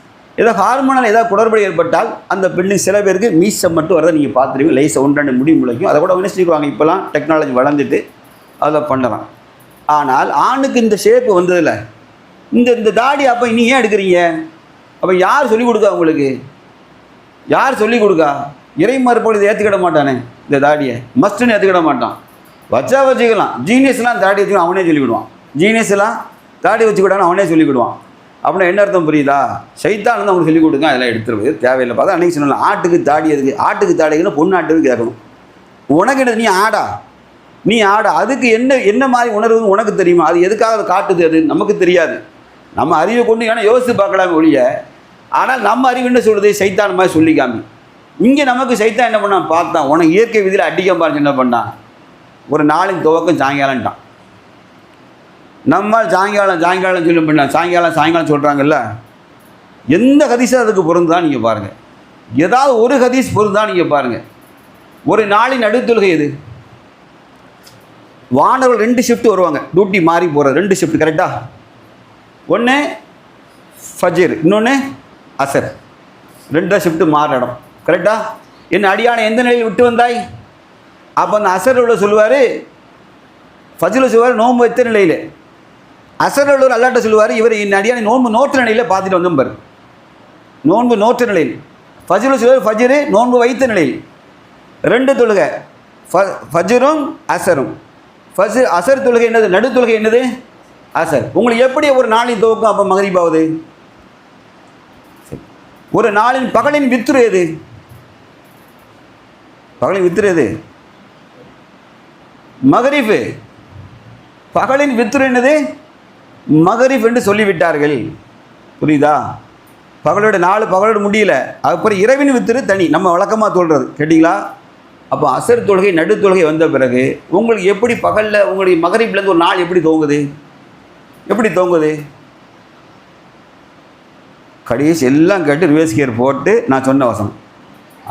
Hormonal ஏதாவது குடற்படி ஏற்பட்டால் அந்த பெண்ணுக்கு சில பேருக்கு மீசை மட்டும் வரதை நீங்கள் பார்த்துருவீங்க. லைஸை 1-2 முடி முளைக்கும். அதை கூட வினைச்சிக்குவாங்க. இப்போலாம் டெக்னாலஜி வளர்ந்துட்டு அதை பண்ணுறான். ஆனால் ஆணுக்கு இந்த ஷேப்பு வந்ததில்லை, இந்த தாடி. அப்போ நீ ஏன் எடுக்கிறீங்க? அப்போ யார் சொல்லிக் கொடுக்கா உங்களுக்கு? யார் சொல்லிக் கொடுக்கா? இறை மறுப்போடு இதை ஏற்றுக்கிட மாட்டானே, இந்த தாடியை மஸ்ட்டுன்னு ஏற்றுக்கிட மாட்டான். வச்சுக்கலாம். ஜீனியஸ்லாம் தாடி வச்சுக்கலாம், அவனே சொல்லிவிடுவான். ஜீனியஸ்லாம் தாடி வச்சுக்கிட்டான்னு அவனே சொல்லிவிடுவான். அப்படின்னா என்ன அர்த்தம் புரியுதா? சைத்தான் வந்து அவங்களுக்கு சொல்லிக் கொடுங்க, அதெல்லாம் எடுத்துருவது தேவையில்லை. பார்த்தா அன்றைக்கி சொல்லலாம், ஆட்டுக்கு தாடி எதுக்கு? ஆட்டுக்கு தாடிக்குன்னு பொண்ணு ஆட்டுக்கு கேட்கணும். உனக்கு என்ன? நீ ஆடா அதுக்கு என்ன மாதிரி உணர்வு உனக்கு தெரியுமா? அது எதுக்காக அதை காட்டுது? அது நமக்கு தெரியாது. நம்ம அறிவை கொண்டு ஏன்னா யோசித்து பார்க்கலாமே ஒழிய. ஆனால் நம்ம அறிவு என்ன சொல்கிறது? சைத்தான் மாதிரி சொல்லிக்காமி. இங்கே நமக்கு சைத்தான் என்ன பண்ணான்? பார்த்தான், உனக்கு இயற்கை விதியில் அடிக்க பாருங்க என்ன பண்ணான்? ஒரு நாளின் துவக்கம் சாயங்காலம்ட்டான். நம்ம சாயங்காலம் சொல்லி பண்ண சாயங்காலம் சொல்கிறாங்கல்ல, எந்த ஹதீஸும் அதுக்கு பொருந்தான் நீங்கள் பாருங்கள். ஏதாவது ஒரு ஹதீஸ் பொருந்தான் நீங்கள் பாருங்கள். ஒரு நாளின் நடுத்தொழுகை எது? வானவர்கள் 2 ஷிஃப்ட் வருவாங்க, டியூட்டி மாறி போகிறது 2 ஷிஃப்ட் கரெக்டாக. ஒன்று ஃபஜ்ர், இன்னொன்று அசர். 2 ஷிஃப்ட்டு மாறுற இடம் கரெக்டாக. என்ன அடியான எந்த நிலையில் விட்டு வந்தாய்? அப்போ அந்த அசர் உள்ள சொல்லுவார், ஃபஜ்ரில் சொல்லுவார் நோன்பு வைத்த நிலையில். அசர் உள்ளவர் அல்லாட்ட சொல்லுவார், இவர் என் அடியான நோன்பு நோற்ற நிலையில் பார்த்துட்டு வந்தோம் பாரு. நோன்பு நோற்ற நிலையில். ஃபஜ்ரில் சொல்லுவார் ஃபஜ்ரு நோன்பு வைத்த நிலையில். 2 தொழுகை, ஃபஜ்ரும் அசரும். அசர் தொழுகை என்னது? நடு தொழுகை என்னது? அசர். உங்களுக்கு எப்படி ஒரு நாளின் துவக்கம் அப்போ மகரிப் ஆகுது? ஒரு நாளின் பகலின் வித்துரு எது? பகலின் வித்துரு எது? மகரிஃபு. பகலின் வித்துரு என்னது? மகரிஃப் என்று சொல்லிவிட்டார்கள். புரியுதா? பகலோட 4 பகலோட முடியல. அதுக்கப்புறம் இரவின் வித்துரு தனி, நம்ம வழக்கமாக சொல்கிறது கேட்டிங்களா? அப்போ அசர் தொழுகை நடு தொழுகை வந்த பிறகு உங்களுக்கு எப்படி பகலில் உங்களுடைய மகரிப்லேருந்து ஒரு நாள் எப்படி தோங்குது? எப்படி தோங்குது? கடைசி எல்லாம் கேட்டு ரிவர்ஸ் கியர் போட்டு நான் சொன்ன வசனம்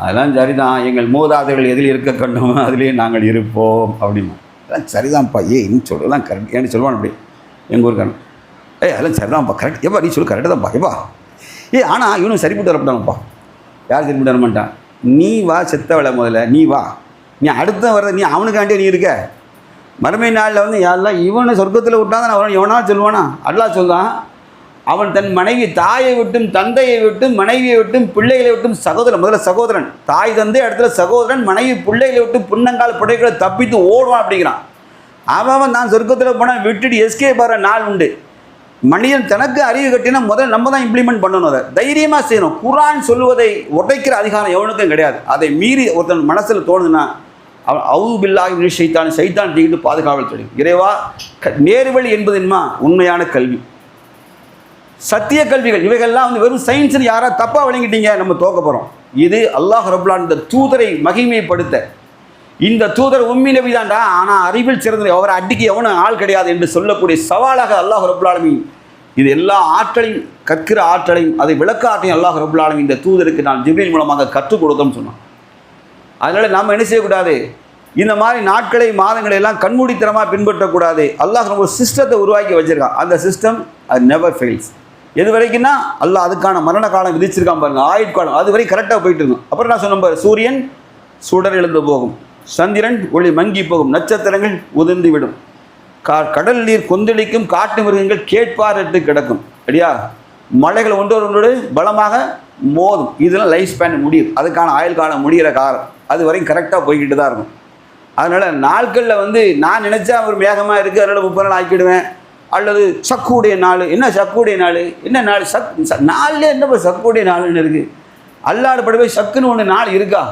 அதெல்லாம் சரிதான், எங்கள் மூதாதைகள் எதில் இருக்க கண்டோமோ அதுலேயே நாங்கள் இருப்போம் அப்படிமா. அதெல்லாம் சரிதான்ப்பா, இன்னும் சொல்லலாம் கரெக்ட் ஏன்னு சொல்லுவான் அப்படி எங்கள் ஊருக்காரன். அதெல்லாம் சரிதான்ப்பா, கரெக்ட் எப்பா, நீ சொல்லு கரெக்டாக தான்ப்பா எப்பா. ஆனால் இவனும் சரிப்பட்டு வரப்பட்டானப்பா. யார் சரிப்பட்டு வர மாட்டான்? நீ வா செத்தவளை, முதல்ல நீ வா, நீ அடுத்த வர்ற நீ அவனுக்காண்டியே நீ இருக்க. மறுமை நாளில் வந்து யாரெல்லாம் இவனை சொர்க்கத்தில் விட்டாதான் அவன் எவனா சொல்லுவானா? அல்லாஹ் சொல்கிறான், அவன் தன் மனைவி தாயை விட்டும் தந்தையை விட்டும் மனைவியை விட்டும் பிள்ளைகளை விட்டும் சகோதரன், முதல்ல சகோதரன், தாய் தந்தை, இடத்துல சகோதரன், மனைவி பிள்ளைகளை விட்டு புன்னங்கால் புடைகளை தப்பித்து ஓடுவான் அப்படிங்கிறான். அவன் நான் சொர்க்கத்தில் போனால் விட்டுட்டு எஸ்கேப் ஆகிற நாள் உண்டு. மனிதன் தனக்கு அறிவு கட்டினா முதல்ல நம்ம தான் இம்ப்ளிமெண்ட் பண்ணணும், அதை தைரியமாக செய்யணும். குர்ஆன் சொல்லுவதை உடைக்கிற அதிகாரம் எவனுக்கும் கிடையாது. அதை மீறி ஒருத்தன் மனசில் தோணுதுன்னா அவன் அவுது பில்லாஹி மினஷ் ஷைத்தான் சைத்தான் தீண்டு பாதுகாவல் தெரியும். இறைவா, நேர்வழி என்பது என்ன? உண்மையான கல்வி, சத்திய கல்விகள். இவைகள்லாம் வந்து வெறும் சயின்ஸ்னு யாராவது தப்பாக வழங்கிட்டீங்க, நம்ம தோக்க போகிறோம். இது அல்லாஹ் ரப்புல் ஆலமீன் இந்த தூதரை மகிமைப்படுத்த, இந்த தூதர் உம்மி நபி தான்டா, ஆனால் அறிவில் சிறந்த அவரை அடிக்க எவனும் ஆள் கிடையாது என்று சொல்லக்கூடிய சவாலாக அல்லாஹ் ரப்புல் ஆலமீன் இது எல்லா ஆற்றலையும், கற்கிற ஆற்றலையும், அதை விளக்க ஆற்றையும் அல்லாஹ் ரப்புல் ஆலமீன் இந்த தூதருக்கு நான் ஜிப்ரீல் மூலமாக கற்றுக் கொடுத்தோம்னு சொன்னான். அதனால் நாம் என்ன செய்யக்கூடாது? இந்த மாதிரி நாட்களை மாதங்களை எல்லாம் கண்மூடித்தனமாக பின்பற்றக்கூடாது. அல்லாஹ் ஒரு சிஸ்டத்தை உருவாக்கி வச்சிருக்கான். அந்த சிஸ்டம் அது நெவர் ஃபெயில்ஸ். எது வரைக்கும்னா அல்லாஹ் அதுக்கான மரண காலம் விதிச்சிருக்கான் பாருங்க, ஆயுட்காலம். அது வரை கரெக்டாக போயிட்டு இருக்கும். அப்புறம் நான் சொன்ன பாரு, சூரியன் சுடர் எழுந்து போகும், சந்திரன் ஒளி மங்கி போகும், நட்சத்திரங்கள் உதிர்ந்து விடும், கடல் நீர் கொந்தளிக்கும், காட்டு மிருகங்கள் கேட்பாரட்டு கிடக்கும், சரியா? மலைகள் ஒன்றோடு பலமாக மோதும். இதெல்லாம் லைஃப் ஸ்பேன் முடியும், அதுக்கான ஆயுள் காலம் முடிகிற காலம். அது வரைக்கும் கரெக்டாக போய்கிட்டு தான் இருக்கும். அதனால் நாட்களில் வந்து நான் நினச்சா ஒரு மேகமாக இருக்குது, அதனால் 30 நாள் ஆக்கிடுவேன். அல்லது சக்குடைய நாள், என்ன சக்குடைய நாள், என்ன நாள்? நாளில் என்ன சக்குடைய நாள்னு இருக்குது? அல்லாடு படி போய் சக்குன்னு ஒன்று நாள் இருக்கா?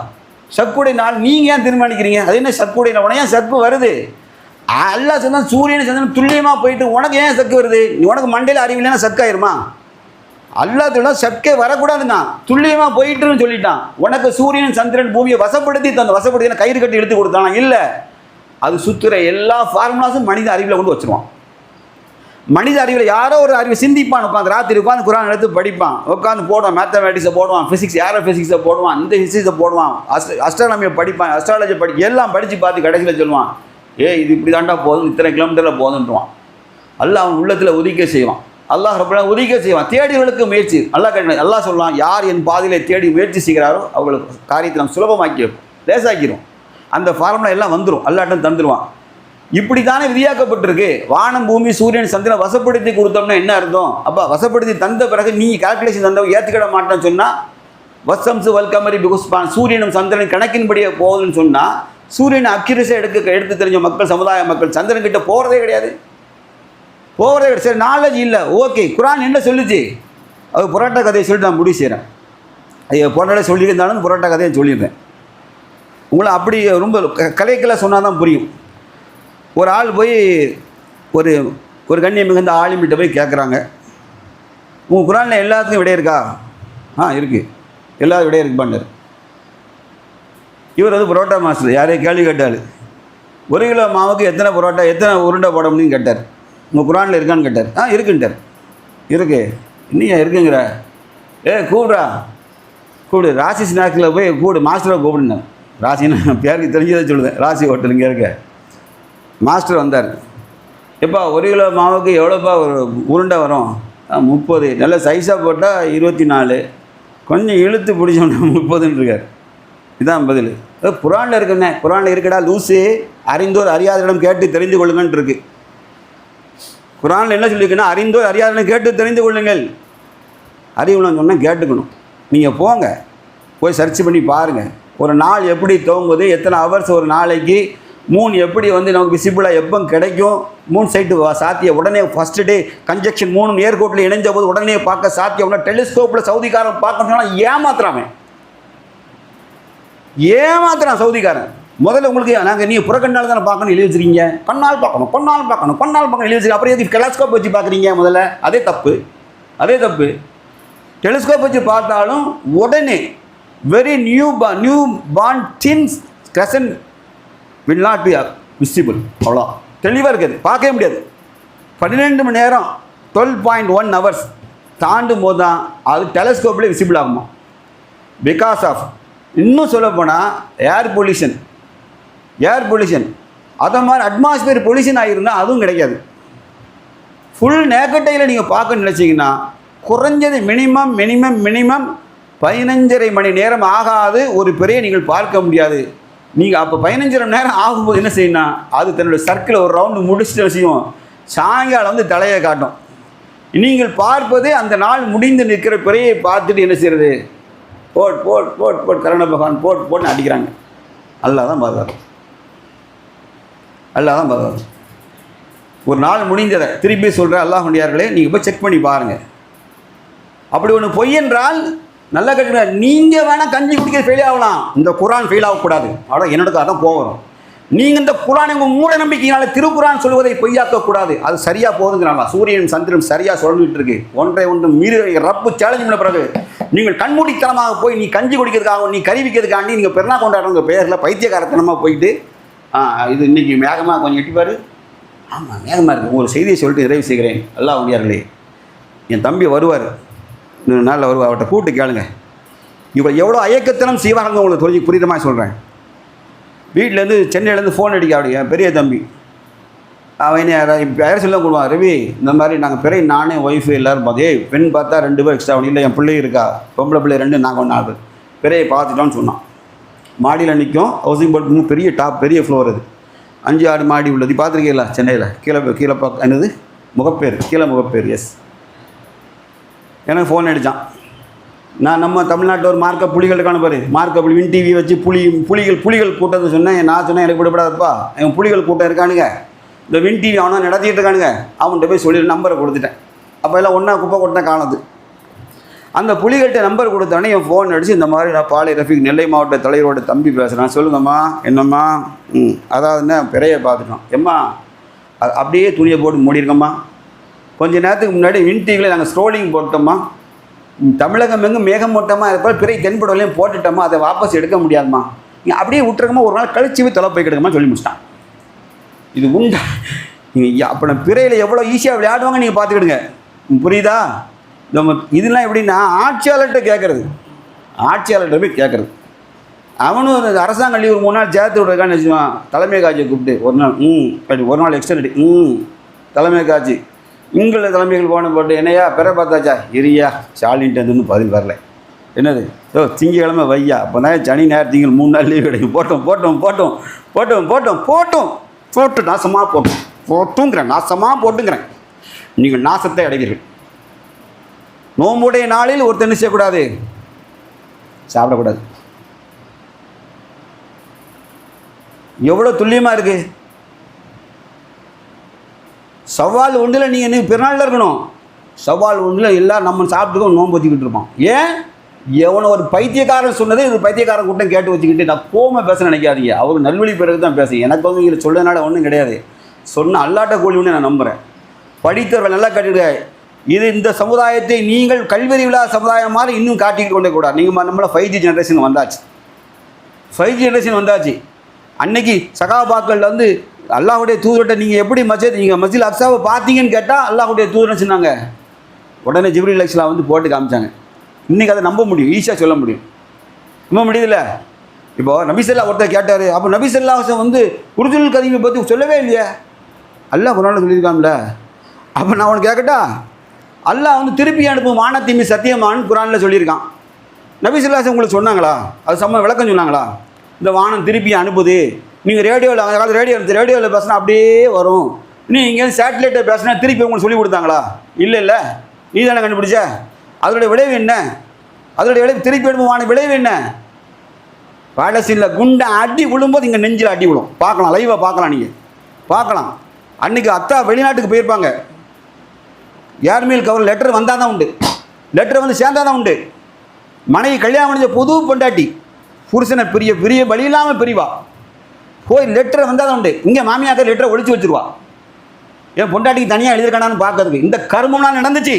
சக்குடைய நாள் நீங்கள் ஏன் தீர்மானிக்கிறீங்க? அது என்ன சக்குடைய நாள்? உனக்கு ஏன் சக்கு வருது? அல்லாஹ் சொன்னால் சூரியனை சந்திரன் துல்லியமாக போயிட்டு உனக்கு ஏன் சக்கு வருது? உனக்கு மண்டையில் அறிவில்லைன்னா சக்காயிருமா? அல்லாஹ் சொல்ல சக்கே வரக்கூடாதுன்னா துல்லியமாக போயிட்டுன்னு சொல்லிட்டான். உனக்கு சூரியன் சந்திரன் பூமியை வசப்படுத்தி வசப்படுத்தி கயிறு கட்டி எடுத்து கொடுத்தானா? இல்லை, அது சுற்றுற எல்லா ஃபார்முலாஸும் மனித அறிவில் கொண்டு வச்சுருவான். மனித அறிவில் யாரோ ஒரு அறிவை சிந்திப்பான், உட்காந்து ராத்திரி உட்காந்து குரான் எடுத்து படிப்பான், உட்காந்து போடுவான், மேத்தமேட்டிக்ஸை போடுவான், ஃபிசிக்ஸ் ஏரோ ஃபிசிக்ஸை போடுவான், இந்த ஹிஸ்ட்ரிஸை போடுவான், அஸ்ட்ரானமியை படிப்பான், அஸ்ட்ராலஜி எல்லாம் படித்து பார்த்து கடைசியில் சொல்லுவான், இது இப்படி தாண்டா போதும், இத்தனை கிலோமீட்டரில் போதுன்றான். அல்லாஹ் அவன் உள்ளத்தில் உதிக்க செய்வான். அல்லாஹ் ரப்பனா உதிக்க செய்வான். தேடிகளுக்கு முயற்சி அல்லாஹ் சொல்லலாம், யார் என் பாதையிலே தேடி முயற்சி செய்கிறாரோ அவங்களுக்கு காரியத்தை நம்ம சுலபமாக்கி வைப்போம், லேசாக்கிடும். அந்த ஃபார்முலா எல்லாம் வந்துடும், அல்லாட்டும் தந்துடுவான். இப்படி தானே விதியாக்கப்பட்டிருக்கு. வானம் பூமி சூரியன் சந்திரன் வசப்படுத்தி கொடுத்தோம்னா என்ன அர்த்தம்? அப்போ வசப்படுத்தி தந்த பிறகு நீ கால்குலேஷன் தந்தவங்க ஏற்றுக்கிட மாட்டேன்னு சொன்னால், வசம்சு வல்கமரி பிகுஸ்பான், சூரியனும் சந்திரன் கணக்கின்படியே போகுதுன்னு சொன்னால், சூரியனை அக்யூரஸாக எடுத்து தெரிஞ்ச மக்கள், சமுதாய மக்கள் சந்திரன் கிட்ட போகிறதே கிடையாது. சரி, நாலேஜ் இல்லை, ஓகே. குரான் என்ன சொல்லிச்சு? அது புரோட்டா கதையை சொல்லிட்டு நான் முடிவு செய்கிறேன். புரோட்டா சொல்லியிருந்தாலும் புரோட்டா கதையை சொல்லிடுறேன். உங்களை அப்படி ரொம்ப கலைக்கெல்லாம் சொன்னால் தான் புரியும். ஒரு ஆள் போய் ஒரு கண்ணியம் மிகுந்த ஆலிமிட்ட போய் கேட்குறாங்க, உங்கள் குரானில் எல்லாத்துக்கும் விடை இருக்கா? இருக்குது, எல்லாரும் விடை இருக்குப்பாண்டார். இவர் வந்து புரோட்டா மாஸ்டர். யாரையும் கேள்வி கேட்டார், 1 கிலோ மாவுக்கு எத்தனை புரோட்டா, எத்தனை உருண்டை போட முடியும்னு கேட்டார். உங்கள் குரானில் இருக்கான்னு கேட்டார். இருக்குன்ட்டார். இருக்கு, இன்னும் இருக்குங்கிற, கூப்பிடு ராசி ஸ்நாக்ஸில் போய் மாஸ்டரை கூப்பிடுனேன். ராசின்னு பேருக்கு தெரிஞ்சதை சொல்லுதேன். ராசி ஹோட்டல் இங்கே இருக்க மாஸ்டர் வந்தார். எப்பா 1 கிலோ மாவுக்கு எவ்வளோப்பா ஒரு உருண்டை வரும்? 30. நல்ல சைஸாக போட்டால் 24, கொஞ்சம் இழுத்து பிடிச்சோன்னா 30ன்னு இருக்கார். இதுதான் பதில். குரானில் இருக்குண்ணே, குரானில் இருக்கடா லூஸு, அறிந்தோர் அறியாதரிடம் கேட்டு தெரிந்து கொள்ளுங்கன்னு இருக்கு. குரானில் என்ன சொல்லியிருக்குன்னா, அறிந்தோர் அறியாதரிடம் கேட்டு தெரிந்து கொள்ளுங்கள். அறிவுலன்னு சொன்னால் கேட்டுக்கணும். நீங்கள் போய் சர்ச் பண்ணி பாருங்கள், ஒரு நாள் எப்படி துவங்குது, எத்தனை ஹவர்ஸ் ஒரு நாளைக்கு, மூன் எப்படி வந்து நமக்கு விசிபிளாக எப்போ கிடைக்கும், மூன் சைட்டு சாத்திய உடனே ஃபஸ்ட்டு டே கன்ஜெக்ஷன் 3 நேர்கோட்டில் இணைஞ்ச போது உடனே பார்க்க சாத்தியம். உடனே டெலிஸ்கோப்பில் சவுதிக்காரன் பார்க்கணும்னா ஏமாத்துறான் சவுதிக்காரன். முதல்ல உங்களுக்கு நாங்கள் நீங்கள் புறக்கண்ணால் தானே பார்க்கணும் எழுதி வச்சுருக்கீங்க, கண்ணால் பார்க்கணும் எழுதி வச்சுருக்கீங்க. அப்புறம் எதுக்கு டெலஸ்கோப் வச்சு பார்க்குறீங்க? முதல்ல அதே தப்பு. டெலிஸ்கோப் வச்சு பார்த்தாலும் உடனே very new born thins crescent will not be visible. அவ்வளோ தெளிவாக இருக்குது, பார்க்கவே முடியாது. 12 மணி நேரம் 12.1 hours தாண்டும் போது தான் அது டெலஸ்கோப்லேயே விசிபிள் ஆகுமா. பிகாஸ் ஆஃப் இன்னும் சொல்ல போனால் ஏர் பொல்யூஷன் அதை மாதிரி அட்மாஸ்பியர் பொல்யூஷன் ஆகிருந்தால் அதுவும் கிடைக்காது. ஃபுல் நேக்கட்டையில் நீங்கள் பார்க்க நினச்சிங்கன்னா குறைஞ்சது மினிமம் 15.5 மணி நேரம் ஆகாது ஒரு பிறையை நீங்கள் பார்க்க முடியாது. நீங்கள் அப்போ 15 மணி நேரம் ஆகும்போது என்ன செய்யணும், அது தன்னுடைய சர்க்கிளை ஒரு ரவுண்டு முடிச்சுட்டு விஷயம் சாயங்காலம் வந்து தலையை காட்டும். நீங்கள் பார்ப்பது அந்த நாள் முடிந்து நிற்கிற பிறையை பார்த்துட்டு என்ன செய்கிறது, போட் கரண பகவான் போட்டுன்னு அடிக்கிறாங்க. அல்லாஹ் தான் பாதுகாப்பு. ஒரு நாள் முடிந்ததை திருப்பி சொல்கிறேன், அல்லாஹ் முடியார்களே நீங்கள் போய் செக் பண்ணி பாருங்கள். அப்படி ஒன்று பொய் என்றால் நல்லா கேட்டுங்க, நீங்கள் வேணால் கஞ்சி குடிக்க ஃபெயில் ஆகலாம், இந்த குரான் ஃபெயில் ஆகக்கூடாது. ஆனால் என்னோட தான் போகிறோம். நீங்கள் இந்த குரானை உங்கள் மூட நம்பிக்கையினால திருக்குரான் சொல்வதை பொய்யாக்கக்கூடாது. அது சரியாக போகுதுங்கிறாங்களா? சூரியன் சந்திரன் சரியாக சொல்லிட்டு இருக்கு. ஒன்று மீறி ரப்பு சேலஞ்ச் பண்ண பிறகு நீங்கள் கண்மூடித்தனமாக போய் நீ கஞ்சி குடிக்கிறதுக்காக நீ கறி விற்கிறதுக்காண்டி நீங்கள் பெருனா கொண்டாடுறவங்க பேரில் பைத்தியக்காரத்தனமாக போயிட்டு இது இன்றைக்கி மேகமாக கொஞ்சம் எட்டிப்பார். ஆமாம் மேகமாக இருக்குது. உங்களுக்கு செய்தியை சொல்லிட்டு நிறைவு செய்கிறேன். அல்லாஹ் உடையார்களே, என் தம்பி வருவார், இன்னொரு நாளில் வருவார், அவர்கிட்ட கூப்பிட்டு கேளுங்க. இவ்வளோ எவ்வளோ அயக்கத்தனம் செய்வாங்க உங்களுக்கு தெரிஞ்சு புரியுற மாதிரி சொல்கிறேன். வீட்டிலேருந்து சென்னையிலேருந்து ஃபோன் அடிக்க அப்படி என் பெரிய தம்பி அவன் யாரும் சொல்ல கொடுவான், ரவி இந்த மாதிரி நாங்கள் பிறை நானே ஒய்ஃபு எல்லோரும் பார்த்து பெண் பார்த்தா 2 பேர் எக்ஸ்ட்ரா இல்லை, என் பிள்ளை இருக்கா, பொம்பளை பிள்ளை 2, நாங்கள் 4 பேர் பிறையை பார்த்துட்டோன்னு சொன்னான். மாடியில் நிற்கும், ஹவுசிங் போர்ட் பெரிய ஃப்ளோர், அது 5-6 மாடி உள்ளது. பார்த்துருக்கீங்களா சென்னையில்? கீழே என்னது முகப்பேர், கீழே முகப்பேர். எஸ், எனக்கு ஃபோன் அடித்தான். நான் நம்ம தமிழ்நாட்டில் ஒரு மார்க்க புலிகளுக்கான பாரு, மார்க்க புலி வின் டிவி வச்சு புலிகள் கூட்டத்தை சொன்னேன். நான் சொன்னேன் எனக்கு விடப்படாதப்பா, என் புலிகள் கூட்டம் இருக்கானுங்க, இந்த வின் டிவி அவனா நடத்திட்டு இருக்கானுங்க, அவன்கிட்ட போய் சொல்லி நம்பரை கொடுத்துட்டேன். அப்போ எல்லாம் ஒன்றா குப்பை கொட்டின காணது. அந்த புலிகள்கிட்ட நம்பர் கொடுத்தோடனே என் ஃபோன் அடித்து இந்த மாதிரி நான் பாலை ரஃபீக் நெல்லை மாவட்ட தலைவரோட தம்பி பேசுகிறேன், சொல்லுங்கம்மா என்னம்மா. அதாவதுன்னா பிறையை பார்த்துட்டோம் எம்மா, அப்படியே துணியை போட்டு மூடிருக்கம்மா. கொஞ்சம் நேரத்துக்கு முன்னாடி வின் டிவியில் நாங்கள் ஸ்க்ரோலிங் போட்டோம்மா, தமிழகம் எங்கும் மேகமூட்டமாக இருப்ப பிறை தென்படலையும் போட்டுட்டோமா, அதை வாபஸ் எடுக்க முடியாதுமா, நீங்கள் அப்படியே விட்டுருக்கமா, ஒரு நாள் கழிச்சு போய் தொலை போய் கிடக்குமா சொல்லி முடிச்சிட்டான். இது உண்டா? நீங்கள் அப்போ நான் பிறையில் எவ்வளோ ஈஸியாக விளையாடுவாங்க நீங்கள் பார்த்துக்கிடுங்க. புரியுதா? நம்ம இதெல்லாம் எப்படின்னா ஆட்சியாளர்கிட்ட போய் கேட்குறது. அவனும் அந்த அரசாங்க லீவு 3 நாள் சேர்த்து விட்றதுக்கான்னு வச்சுவான். தலைமை காட்சியை கூப்பிட்டு ஒரு நாள் எக்ஸ்டெண்ட் தலைமை காட்சி இங்குள்ள தலைமைகள் போன போட்டு என்னையா பிற பார்த்தாச்சா இரியா ஸ்டாலின்ட்டு வந்து பதில் வரல. என்னது திங்கக்கிழமை வையா, அப்போ தான் சனி ஞாயிறு திங்கள் 3 நாள் லீவு கிடைக்கும். போட்டு நாசமாக போட்டுங்கிறேன். நீங்கள் நாசத்தை அடைவீர்கள். நோம்புடைய நாளில் ஒருத்தர் என்ன செய்யக்கூடாது, சாப்பிடக்கூடாது. எவ்வளோ துல்லியமாக இருக்குது. சவால் ஒன்றில் நீங்கள் என்ன பிறநாளில் இருக்கணும், சவால் ஒன்றில் எல்லாம் நம்ம சாப்பிட்டுக்கோ நோன்பு வச்சுக்கிட்டு இருப்போம். ஏன் எவனோ ஒரு பைத்தியக்காரன் சொன்னதே ஒரு பைத்தியக்காரன் கூட்டம் கேட்டு வச்சுக்கிட்டு நான் கோமை பேச நினைக்காதீங்க. அவர் நல்வழி பிறகு தான் பேசுங்க. எனக்கு வந்து இதில் சொல்லனால ஒன்றும் கிடையாது. சொன்ன அல்லாட்ட கூலின்னு நான் நம்புகிறேன். படித்தவர்கள் நல்லா கட்டிடுங்க. இது இந்த சமுதாயத்தை நீங்கள் கல்வெறி விழா சமுதாயம் மாதிரி இன்னும் காட்டிக்கிட்டு கொண்டே கூடாது. நீங்கள் நம்மள 5G ஜென்ரேஷன் வந்தாச்சு. அன்னைக்கு சகாபாக்கள் வந்து அல்லாஹுடைய தூதர்கிட்ட நீங்கள் எப்படி நீங்கள் மஸ்ஜித் அக்ஸாவை பார்த்தீங்கன்னு கேட்டால் அல்லாஹுடைய தூதர்னு சொன்னாங்க. உடனே ஜிப்ரீல் அலைஹிஸ்ஸலாம் வந்து போட்டு காமிச்சாங்க. இன்றைக்கி அதை நம்ப முடியும், ஈஸியாக சொல்ல முடியும். நம்ப முடியுதுல்ல? இப்போது நபிசல்லா ஒருத்தர் கேட்டார். அப்போ நபிசல்லாஹம் வந்து குர்துல் கதீமை பற்றி சொல்லவே இல்லையே, அல்லாஹ் குர்ஆனில் சொல்லியிருக்காங்களே. அப்போ நான் உனக்கு கேட்கட்டா, அல்லாஹ் வந்து திருப்பி அனுப்பும் வானத்தீமி சத்தியமானு குர்ஆனில் சொல்லியிருக்கான். நபிசல்லாஹம் உங்களுக்கு சொன்னாங்களா? அது விளக்கம் சொன்னாங்களா? இந்த வானம் திருப்பி அனுப்புது, நீங்கள் ரேடியோவில் அந்த காலத்தில் ரேடியோவில் பேசினா அப்படியே வரும், நீங்கள் இங்கேருந்து சேட்டலைட்டை பேசினா திருப்பி உங்களுக்கு சொல்லி கொடுத்தாங்களா? இல்லை நீ தானே கண்டுபிடிச்ச. அதோடைய விளைவு என்ன? அதோடைய விளைவு திருப்பி அனுப்புவான விளைவு என்ன? பாலஸ்தீனில் குண்டை அடி விழும்போது இங்கே நெஞ்சில் அடி விழும். பார்க்கலாம், லைவாக பார்க்கலாம், நீங்கள் பார்க்கலாம். அன்றைக்கி அத்தா வெளிநாட்டுக்கு போயிருப்பாங்க. ஏர்மெயில் கவர் லெட்டர் வந்தால் தான் உண்டு, லெட்டர் வந்து சேர்ந்தால் தான் உண்டு. மனைவி கல்யாணம் முடிஞ்ச புது பொண்டாட்டி புருஷனை பெரிய பெரிய வழி இல்லாமல் பிரிவா, போய் லெட்டர் வந்தால் தான் உண்டு. இங்கே மாமியாக்க லெட்டரை ஒழிச்சு வச்சுருவா, என் பொண்டாட்டிக்கு தனியாக எழுதியிருக்கானான்னு பார்க்கறதுக்கு. இந்த கர்மம்லாம் நடந்துச்சு.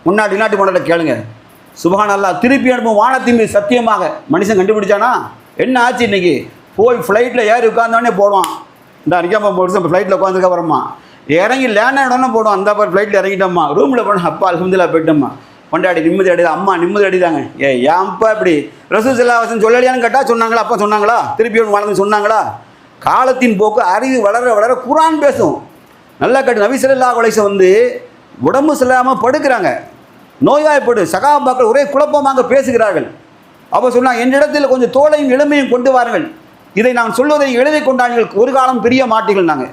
முன்னாடி நாட்டு கொண்டாட கேளுங்க. சுப்ஹானல்லாஹ். திருப்பி அனுப்பும் வானத்தின் மீது சத்தியமாக மனுஷன் கண்டுபிடிச்சானா என்ன ஆச்சு? இன்றைக்கி போய் ஃப்ளைட்டில் ஏறி உட்காந்தோடனே போடுவான். இந்த அடிக்காம போட்டு ஃப்ளைட்டில் உட்காந்துருக்க வரம்மா, இறங்கி லேண்ட் ஆகிடனே போடுவான். அந்த அப்புறம் ஃப்ளைட்டில் இறங்கிட்டோம்மா, ரூமில் போனோம், அப்பா அல்ஹம்துலில்லாஹ் போயிட்டோம்மா, பொண்டாடி நிம்மதி அடையுது, அம்மா நிம்மதி அடைதாங்க. ஏன்ப்பா இப்படி ரசூல் ஸல்லல்லாஹு அலைஹி வஸல்லம் சொல்லலையான்னு கேட்டால் சொன்னாங்களா? அப்பா சொன்னாங்களா? திருப்பி ஒன்று வளர்ந்து சொன்னாங்களா? காலத்தின் போக்கு அறிவு வளர வளர குர்ஆன் பேசும். நல்லா கேட்டு. நபி ஸல்லல்லாஹு அலைஹி வஸல்லம் வந்து உடம்பு சரியில்லாமல் படுக்கிறாங்க, நோய்வாய்ப்படு. சகாபாக்கள் ஒரே குழப்பமாக பேசுகிறார்கள். அப்போ சொன்னாங்க, என்னிடத்தில் கொஞ்சம் தோலையும் எளிமையும் கொண்டு வாருங்கள், இதை நான் சொல்வதை எழுதி கொண்டார்கள், ஒரு காலம் பிரிய மாட்டீர்கள். நாங்கள்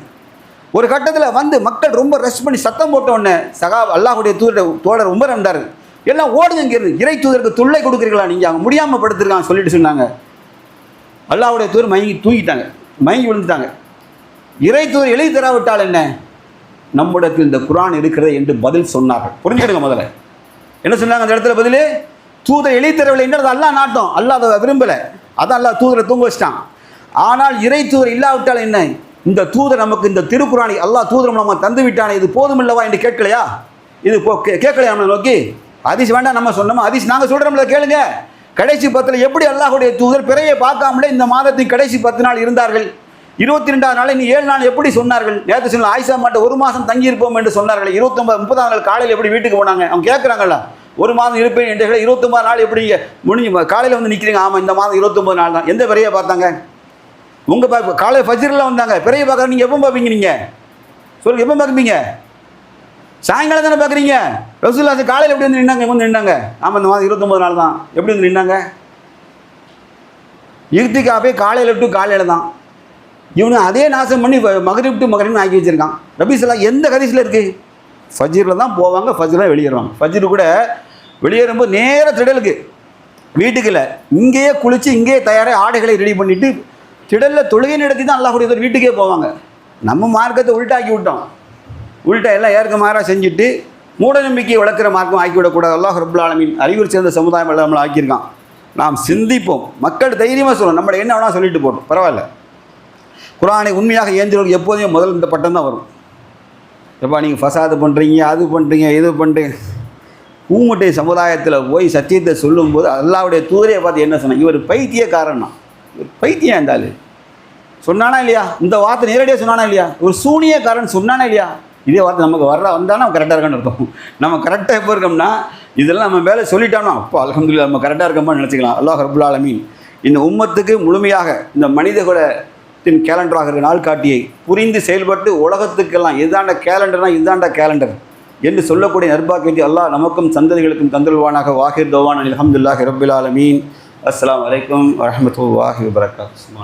ஒரு கட்டத்தில் வந்து மக்கள் ரொம்ப ரெஸ்ட் பண்ணி சத்தம் போட்ட உடனே அல்லாஹ்வுடைய தோழர் உமர் வந்தார். எல்லாம் ஓடுங்க இங்கிருந்து, இறை தூதருக்கு தொல்லை கொடுக்குறீங்களா நீங்கள், அவங்க முடியாமல் படுத்துருக்காங்க சொல்லிட்டு சொன்னாங்க. அல்லாஹ்வுடைய தூதர் மயங்கி தூங்கிட்டாங்க, மயங்கி விழுந்துட்டாங்க. இறை தூதர் எழுதி தராவிட்டால் என்ன, நம்மிடத்தில் இந்த குர்ஆன் இருக்கிறது என்று பதில் சொன்னார்கள். புரிஞ்சுடுங்க. முதல்ல என்ன சொன்னாங்க அந்த இடத்துல பதில்? தூதர் எழுதி தரவில்லை என்றது அல்லாஹ் நாட்டம், அல்லாஹ் அதை விரும்பலை, அதான் அல்லாஹ் தூதரை தூங்க வச்சிட்டான். ஆனால் இறை தூதர் இல்லாவிட்டால் என்ன, இந்த தூதர் நமக்கு இந்த திருக்குர்ஆனை அல்லாஹ் தூதர் மூலமாக தந்து விட்டானே, இது போதுமில்லவா என்று கேட்கலையா? இது கேட்கலையா? நம்ம நோக்கி ஹதீஸ் வேண்டாம் நம்ம சொன்னோமா? ஹதீஸ் நாங்கள் சொல்கிறோம்ல, கேளுங்க. கடைசி 10 எப்படி அல்லாஹ்வுடைய தூதர் பிறையை பார்க்காமலே இந்த மாதத்தின் கடைசி 10 நாள் இருந்தார்கள். 22ஆவது நாள் இன்னும் 7 நாள் எப்படி சொன்னார்கள்? நேற்று சொன்ன ஆயிஷா மாட்ட 1 மாதம் தங்கியிருப்போம் என்று சொன்னார்கள். 29 30ஆம் நாள் காலையில் எப்படி வீட்டுக்கு போனாங்க? அவங்க கேட்குறாங்கல்ல, 1 மாதம் இருப்பேன் என்று. 29 நாள் எப்படி முடிஞ்சு காலையில் வந்து நிற்கிறீங்க? ஆமாம், இந்த மாதம் 29 நாள் தான். எந்த பிறையை பார்த்தாங்க? உங்கள் காலையில் ஃபஜ்ரில் வந்தாங்க. பிறையை பார்க்குற நீங்கள் எப்போ பார்ப்பீங்க? நீங்கள் சொல்லுங்கள், எப்போ பார்ப்பீங்க? சாயங்காலம் தானே பார்க்குறீங்க. ரசூலுல்லாஹ் காலையில் எப்படி வந்து நின்னாங்க? வந்து நின்னாங்க. ஆமாம், இந்த மாதம் 29 நாள் தான். எப்படி வந்து நின்னாங்க? இர்திகாஃபே காலையில் டு காலையில் தான். இவனு அதே நாசம் பண்ணி மகரிப் டு மகரிப்னு ஆக்கி வச்சுருக்கான். நபி ஸல்லல்லாஹு எந்த ஹதீஸில் இருக்குது? ஃபஜ்ரில் தான் போவாங்க, ஃபஜ்ரில் வெளியேறுவாங்க. ஃபஜ்ரு கூட வெளியேறும்போது நேர திடலுக்கு, வீட்டுக்கு இல்லை, இங்கேயே குளித்து இங்கேயே தயாராக ஆடைகளை ரெடி பண்ணிவிட்டு திடலில் தொழுகை நடத்தி தான் அல்லாஹ்வுடைய வீட்டுக்கே போவாங்க. நம்ம மார்க்கத்தை உள்டாக்கி விட்டோம். உள்டா எல்லாம் ஏற்க மாறாக செஞ்சுட்டு மூட நம்பிக்கையை வளர்க்குற மார்க்கம் ஆக்கிவிடக்கூடாது. அல்லாஹ் ரப்புல் ஆலமீன் அறிவு சேர்ந்த சமுதாயம் எல்லாம் ஆக்கியிருக்கான். நாம் சிந்திப்போம். மக்கள் தைரியமாக சொல்லணும், நம்மளை என்ன வேணால் சொல்லிட்டு போட்டோம், பரவாயில்ல. குர்ஆனை உண்மையாக ஏந்திரவர்கள் எப்போதுமே முதல் இந்த பட்டம் தான் வரும். எப்பா நீங்கள் ஃபசாது பண்ணுறீங்க, அது பண்ணுறீங்க, இது பண்ணுறீங்க. பூமுட்டை சமுதாயத்தில் போய் சத்தியத்தை சொல்லும்போது அல்லாஹ்வுடைய தூதரை பார்த்து என்ன சொன்னாங்க? இவர் பைத்தியக்காரன், இவர் பைத்தியம் இருந்தாலும் சொன்னானா இல்லையா? இந்த வார்த்தை நேரடியாக சொன்னானா இல்லையா? ஒரு சூனியக்காரன் சொன்னானா இல்லையா? இதே வார்த்தை நமக்கு வந்தால் நம்ம கரெக்டாக இருக்கணும்னு அர்த்தம். நம்ம கரெக்டாக எப்போ இருக்கோம்னா இதெல்லாம் நம்ம வேலை சொல்லிட்டோம்னா அப்போ அல்ஹம்துலில்லாஹ் நம்ம கரெக்டாக இருக்கோம்னு நினச்சிக்கலாம். அல்லாஹ் ரப்புல் ஆலமீன் இந்த உம்மத்துக்கு முழுமையாக இந்த மனிதகுலத்தின் கேலண்டராக இருக்கிற நாள் காட்டியை புரிந்து செயல்பட்டு உலகத்துக்கெல்லாம் இதுதாண்ட கேலண்டர்னால் இதுதாண்ட கேலண்டர் என்று சொல்லக்கூடிய நற்பாக்கியத்தை அல்லாஹ் நமக்கும் சந்ததிகளுக்கும் தந்துள்வானாக. வாஹிர் தவான் அல்ஹம்துலில்லாஹி ரப்பில் ஆலமீன். அஸ்ஸலாமு அலைக்கும் வரஹ்மத்துல்லாஹி வபரகாத்துஹு.